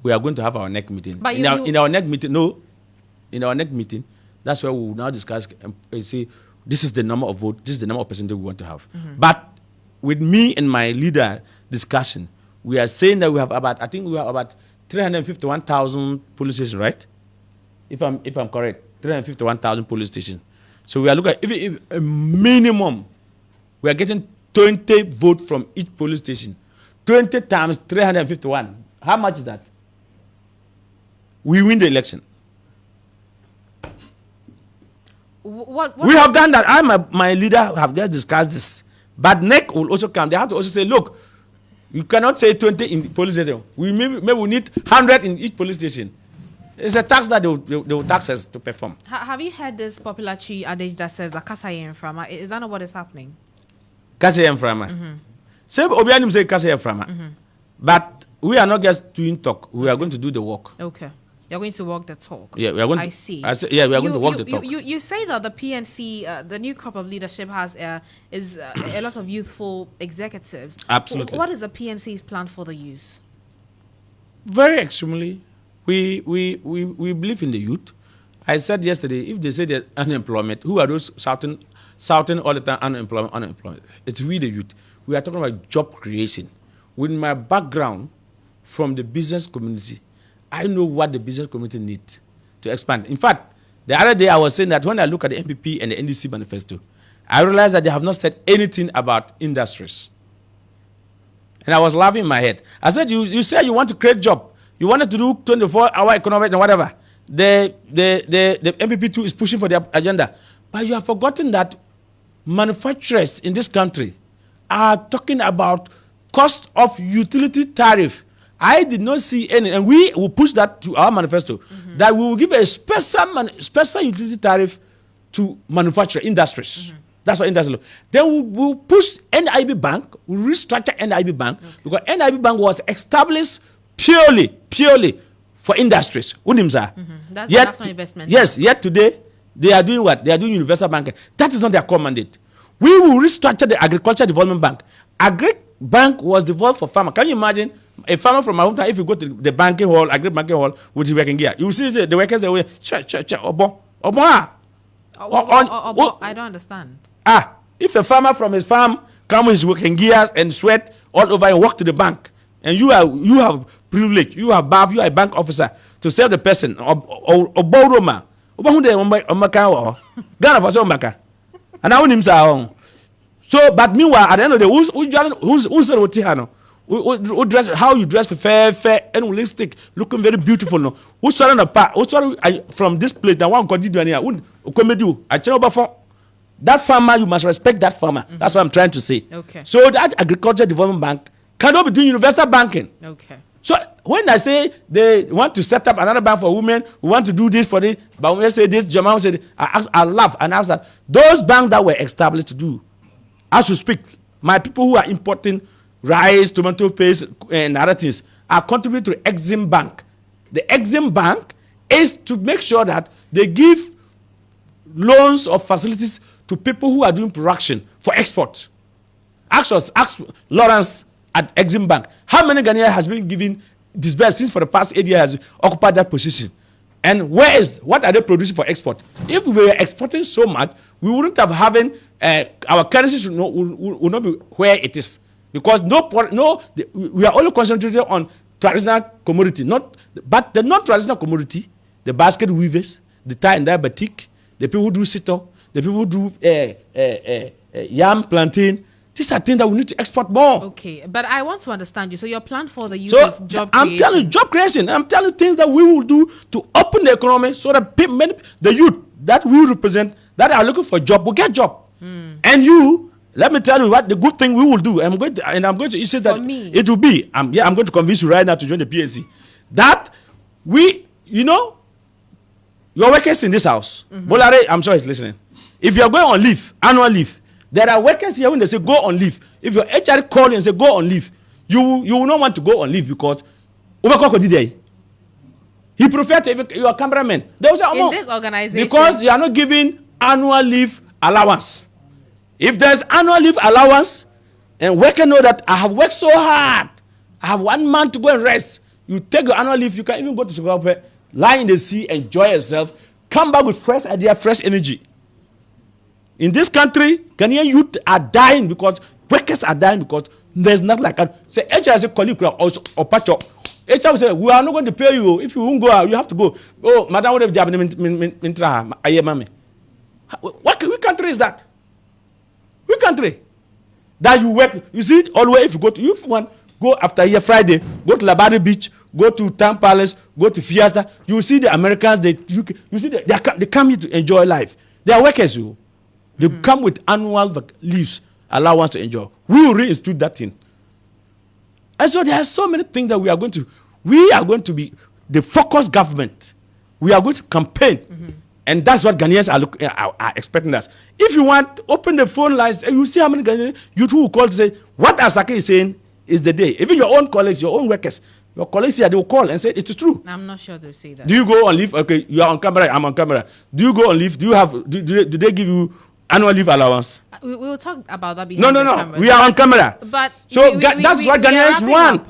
We are going to have our next meeting. But in our next meeting, that's where we will now discuss and say, this is the number of votes, this is the number of percentage we want to have. But with me and my leader discussion, we are saying that we have about 351,000 police stations, right? If I'm correct, 351,000 police stations. So we are looking at if a minimum, we are getting 20 votes from each police station. 20 times 351. How much is that? We win the election. What we have done that. My leader have just discussed this. But NEC will also come. They have to also say, look, you cannot say 20 in the police station. We maybe we need 100 in each police station. It's a tax that they will tax us to perform. Have you heard this popular tree adage that says, "Kasaya Frama"? Is that not what is happening? Kasaya Frama. Say Obianim say Kasaya Frama. But we are not just doing talk. We are going to do the work. Okay. You're going to walk the talk. Yeah, we are going. I see. We are going to walk the talk. You say that the PNC, the new crop of leadership, has a lot of youthful executives. Absolutely. What is the PNC's plan for the youth? Very extremely, we believe in the youth. I said yesterday, if they say that unemployment, who are those shouting all the time unemployment? It's we the youth. We are talking about job creation. With my background from the business community, I know what the business community needs to expand. In fact, the other day I was saying that when I look at the NPP and the NDC manifesto, I realized that they have not said anything about industries. And I was laughing in my head. I said, you said you want to create job. You wanted to do 24-hour economic and whatever. The NPP too is pushing for their agenda. But you have forgotten that manufacturers in this country are talking about cost of utility tariff. I did not see any, and we will push that to our manifesto, that we will give a special utility tariff to manufacturing industries. That's what industry. Then we will push NIB Bank, we restructure NIB Bank, because NIB Bank was established purely for industries. That's national investment. Yes, yet today, they are doing what? They are doing universal banking. That is not their core mandate. We will restructure the Agriculture Development Bank. Bank was developed for farmers. Can you imagine a farmer from my hometown? If you go to the banking hall, banking hall with the working gear, you will see the workers they will I don't understand. If a farmer from his farm comes with his working gear and sweat all over and walk to the bank, and you have privilege, you are a bank officer to serve the person or borrower. Ghana for some baka, and I want him to. So, but meanwhile, at the end of the day, who's dress, how you dress fair and holistic, looking very beautiful. No, who's starting apart? Who's from this place? That one continue any. I tell you that farmer, you must respect that farmer. That's what I'm trying to say. Okay. So that Agriculture Development Bank cannot be doing universal banking. Okay. So when I say they want to set up another bank for women, who want to do this for this, but when I say this, Jamal said, I laugh and ask that those banks that were established to do, as you speak, my people who are importing rice, tomato paste, and other things are contributing to Exim Bank. The Exim Bank is to make sure that they give loans or facilities to people who are doing production for export. Ask Lawrence at Exim Bank. How many Ghanaians has been given disbursed since for the past 8 years has occupied that position? And what are they producing for export? If we were exporting so much, we wouldn't have having our currency would not be where it is, because we are only concentrated on traditional commodity, but the non-traditional commodity, the basket weavers, the tie and dye batik, the people who do sito, the people who do yam, plantain. These are things that we need to export more. Okay, but I want to understand you. So your plan for the youth So is job I'm creation. telling you, job creation. I'm telling you things that we will do to open the economy so that the youth that we represent that are looking for a job will get job. And you, let me tell you what the good thing we will do. I'm going to issue that it will be. I'm going to convince you right now to join the PNC. That your workers in this house, Bolare, I'm sure he's listening. If you're going on leave, annual leave, there are workers here when they say go on leave. If your HR call you and say go on leave, you will not want to go on leave because he prefer to even your cameraman. They will say, in this organization, because they are not giving annual leave allowance. If there's annual leave allowance, and worker know that I have worked so hard, I have 1 month to go and rest. You take your annual leave, you can even go to Chicago, lie in the sea, enjoy yourself, come back with fresh idea, fresh energy. In this country, Ghanaian youth are dying because workers are dying because there's not like that. Say, HR say, colleague or patch up. HR will say, we are not going to pay you. If you won't go out, you have to go. Oh, madam, what have job in what country is that? Which country? That you work, you see, always if you go to, if you want, go after here Friday, go to Labadi Beach, go to Town Palace, go to Fiesta, you see the Americans, you see they come here to enjoy life. They are workers, They come with annual leaves, allowance to enjoy. We will reinstitute that thing. And so there are so many things that we are going to be the focused government. We are going to campaign. And that's what Ghanaians are expecting us. If you want, open the phone lines, and you see how many Ghanaians youth who will call to say, what Asake is saying is the day. Even your own colleagues, your own workers, your colleagues here, they will call and say, it's true. I'm not sure they'll say that. Do you go on leave? Okay, you are on camera, I'm on camera. Do you go on leave? Do they give you annual leave allowance? We will talk about that behind the cameras. We are on camera. But so that's what Ghanaians want.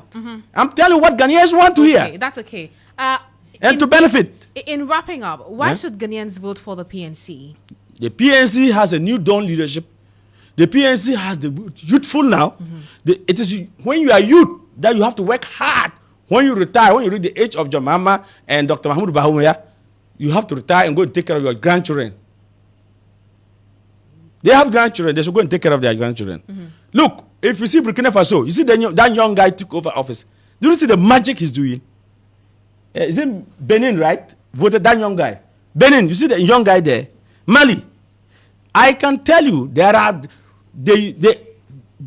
I'm telling you what Ghanaians want to hear. That's okay. And to benefit. In wrapping up, why should Ghanaians vote for the PNC? The PNC has a new dawn leadership. The PNC has the youthful now. It is when you are youth that you have to work hard. When you retire, when you reach the age of your mama and Dr. Mahmoud Bahumia, you have to retire and go and take care of your grandchildren. They have grandchildren. They should go and take care of their grandchildren. Look, if you see Burkina Faso, you see that young guy took over office. Do you see the magic he's doing? Is it Benin, right? Voted that young guy. Benin, you see the young guy there. Mali, I can tell you there are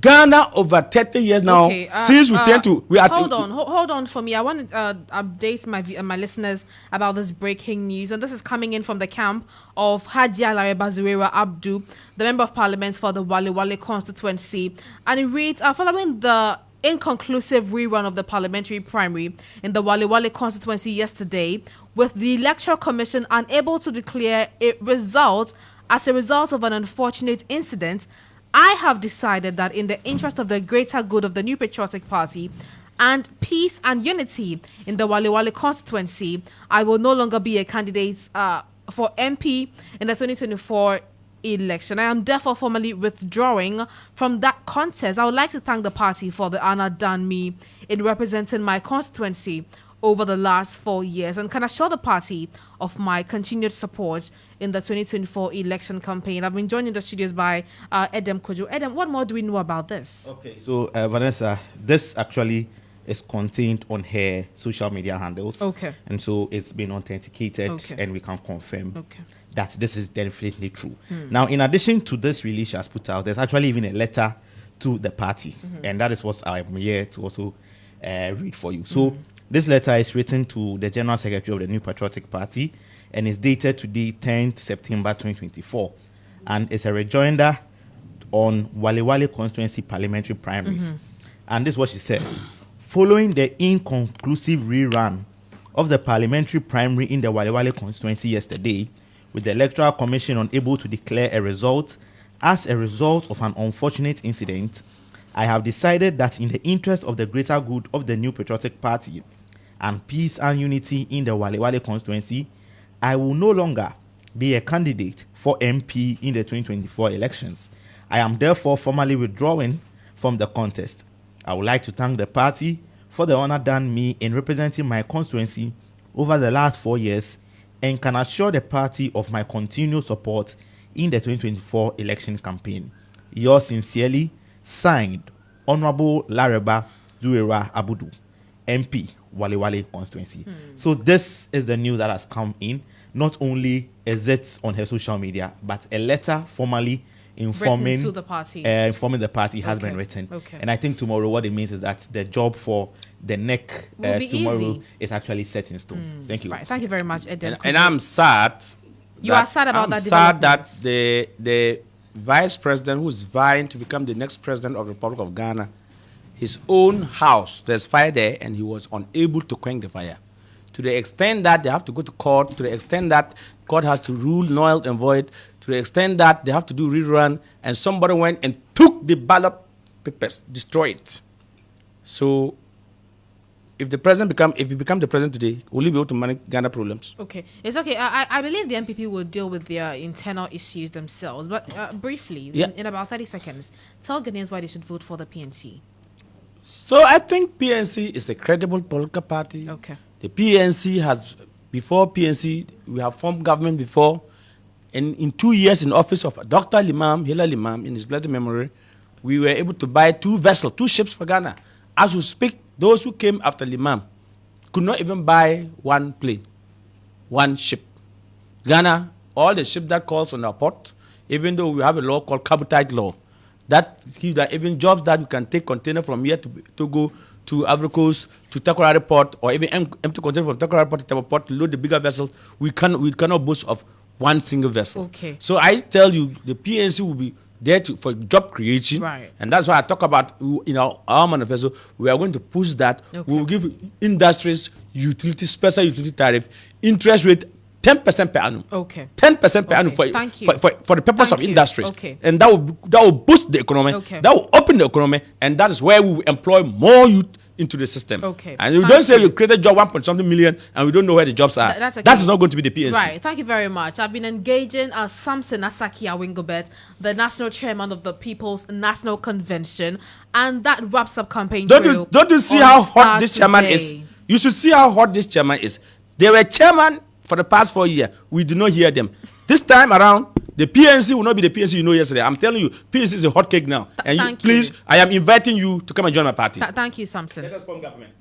Ghana over 30 years now. Okay, since we tend to hold on for me. I want to update my listeners about this breaking news, and this is coming in from the camp of Hadia Lareba Zurera Abdu, the member of parliament for the Wale Wale constituency, and it reads: following the inconclusive rerun of the parliamentary primary in the Wale Wale constituency yesterday, with the Electoral Commission unable to declare a result as a result of an unfortunate incident, I have decided that in the interest of the greater good of the New Patriotic Party and peace and unity in the Wale Wale constituency, I will no longer be a candidate for MP in the 2024 election. I am therefore formally withdrawing from that contest. I would like to thank the party for the honor done me in representing my constituency over the last 4 years, and can assure the party of my continued support in the 2024 election campaign. I've been joined in the studios by Edem Kojo. Edem, what more do we know about this? Okay, so Vanessa, this actually is contained on her social media handles. Okay. And so it's been authenticated, and we can confirm that this is definitely true. Now, in addition to this release she has put out, there's actually even a letter to the party, and that is what I'm here to also read for you. So this letter is written to the General Secretary of the New Patriotic Party, and is dated today, 10th September 2024, and it's a rejoinder on Wale Wale constituency parliamentary primaries. And this is what she says: following the inconclusive rerun of the parliamentary primary in the Wale Wale constituency yesterday, with the Electoral Commission unable to declare a result as a result of an unfortunate incident, I have decided that in the interest of the greater good of the New Patriotic Party and peace and unity in the Wale Wale constituency, I will no longer be a candidate for MP in the 2024 elections. I am therefore formally withdrawing from the contest. I would like to thank the party for the honor done me in representing my constituency over the last 4 years, and can assure the party of my continued support in the 2024 election campaign. Yours sincerely, signed Honorable Lareba Zuera Abudu, MP, Wale Wale constituency. So this is the news that has come in. Not only is it on her social media, but a letter formally informing to the party. Informing the party has been written. And I think tomorrow what it means is that the job for the neck tomorrow easy. is actually set in stone. Thank you. Right. Thank you very much, Edem. And I'm sad. You are sad about I'm that sad that development. the vice president who's vying to become the next president of the Republic of Ghana, his own house, there's fire there, and he was unable to quench the fire. To the extent that they have to go to court, to the extent that court has to rule null and void, to the extent that they have to do rerun, and somebody went and took the ballot papers, destroyed it. So, if you become the president today, will you be able to manage Ghana problems? Okay, it's okay. I believe the MPP will deal with their internal issues themselves. But briefly, in about 30 seconds, tell Ghanaians why they should vote for the PNC. So I think PNC is a credible political party. Okay. The PNC has, before PNC, we have formed government before. And in 2 years in office of Dr. Limam, Hila Limam, in his blessed memory, we were able to buy 2 ships for Ghana. As we speak, those who came after Limam could not even buy 1 plane, 1 ship. Ghana, all the ships that calls on our port, even though we have a law called cabotage law, that gives that even jobs that we can take container from here to go to Ivory Coast, to Takoradi Port, or even empty container from Takoradi Port to Taba Port to load the bigger vessels, we cannot boast of 1 single vessel. Okay. So I tell you, the PNC will be there for job creation. Right. And that's why I talk about in our manifesto, we are going to push that. Okay. We will give industries, special utility tariff, interest rate 10% per annum. Okay. 10% per annum for the purpose of industries. Okay. And that will boost the economy. Okay. That will open the economy, and that is where we will employ more youth into the system. Okay. And you don't say you created job 1.something million and we don't know where the jobs are. That's okay. That is not going to be the PNC. Right. Thank you very much. I've been engaging Samson Asaki Awingobet, the national chairman of the People's National Convention, and that wraps up campaign. Don't you see how hot this chairman is? You should see how hot this chairman is. They were chairman for the past 4 years. We do not hear them. This time around, the PNC will not be the PNC you know yesterday. I'm telling you, PNC is a hot cake now. And thank please, I am inviting you to come and join my party. Thank you, Samson. Let us form government.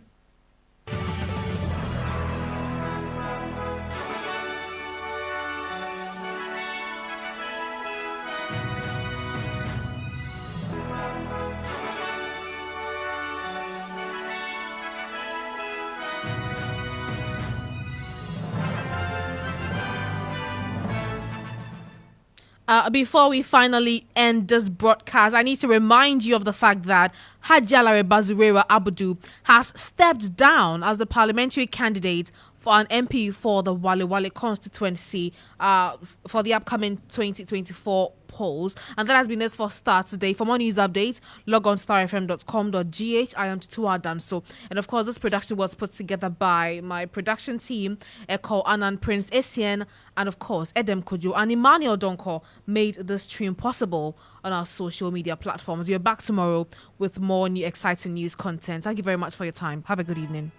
Before we finally end this broadcast, I need to remind you of the fact that Hajjalare Bazurera Abudu has stepped down as the parliamentary candidate for an MP for the Wale Wale constituency for the upcoming 2024 polls. And that has been it for Starr today. For more news updates, log on starfm.com.gh. I am Tutuwaa Danso. And of course, this production was put together by my production team, Eko Anan Prince Essien, and of course, Edem Kojo and Emmanuel Donko made this stream possible on our social media platforms. We're back tomorrow with more new exciting news content. Thank you very much for your time. Have a good evening.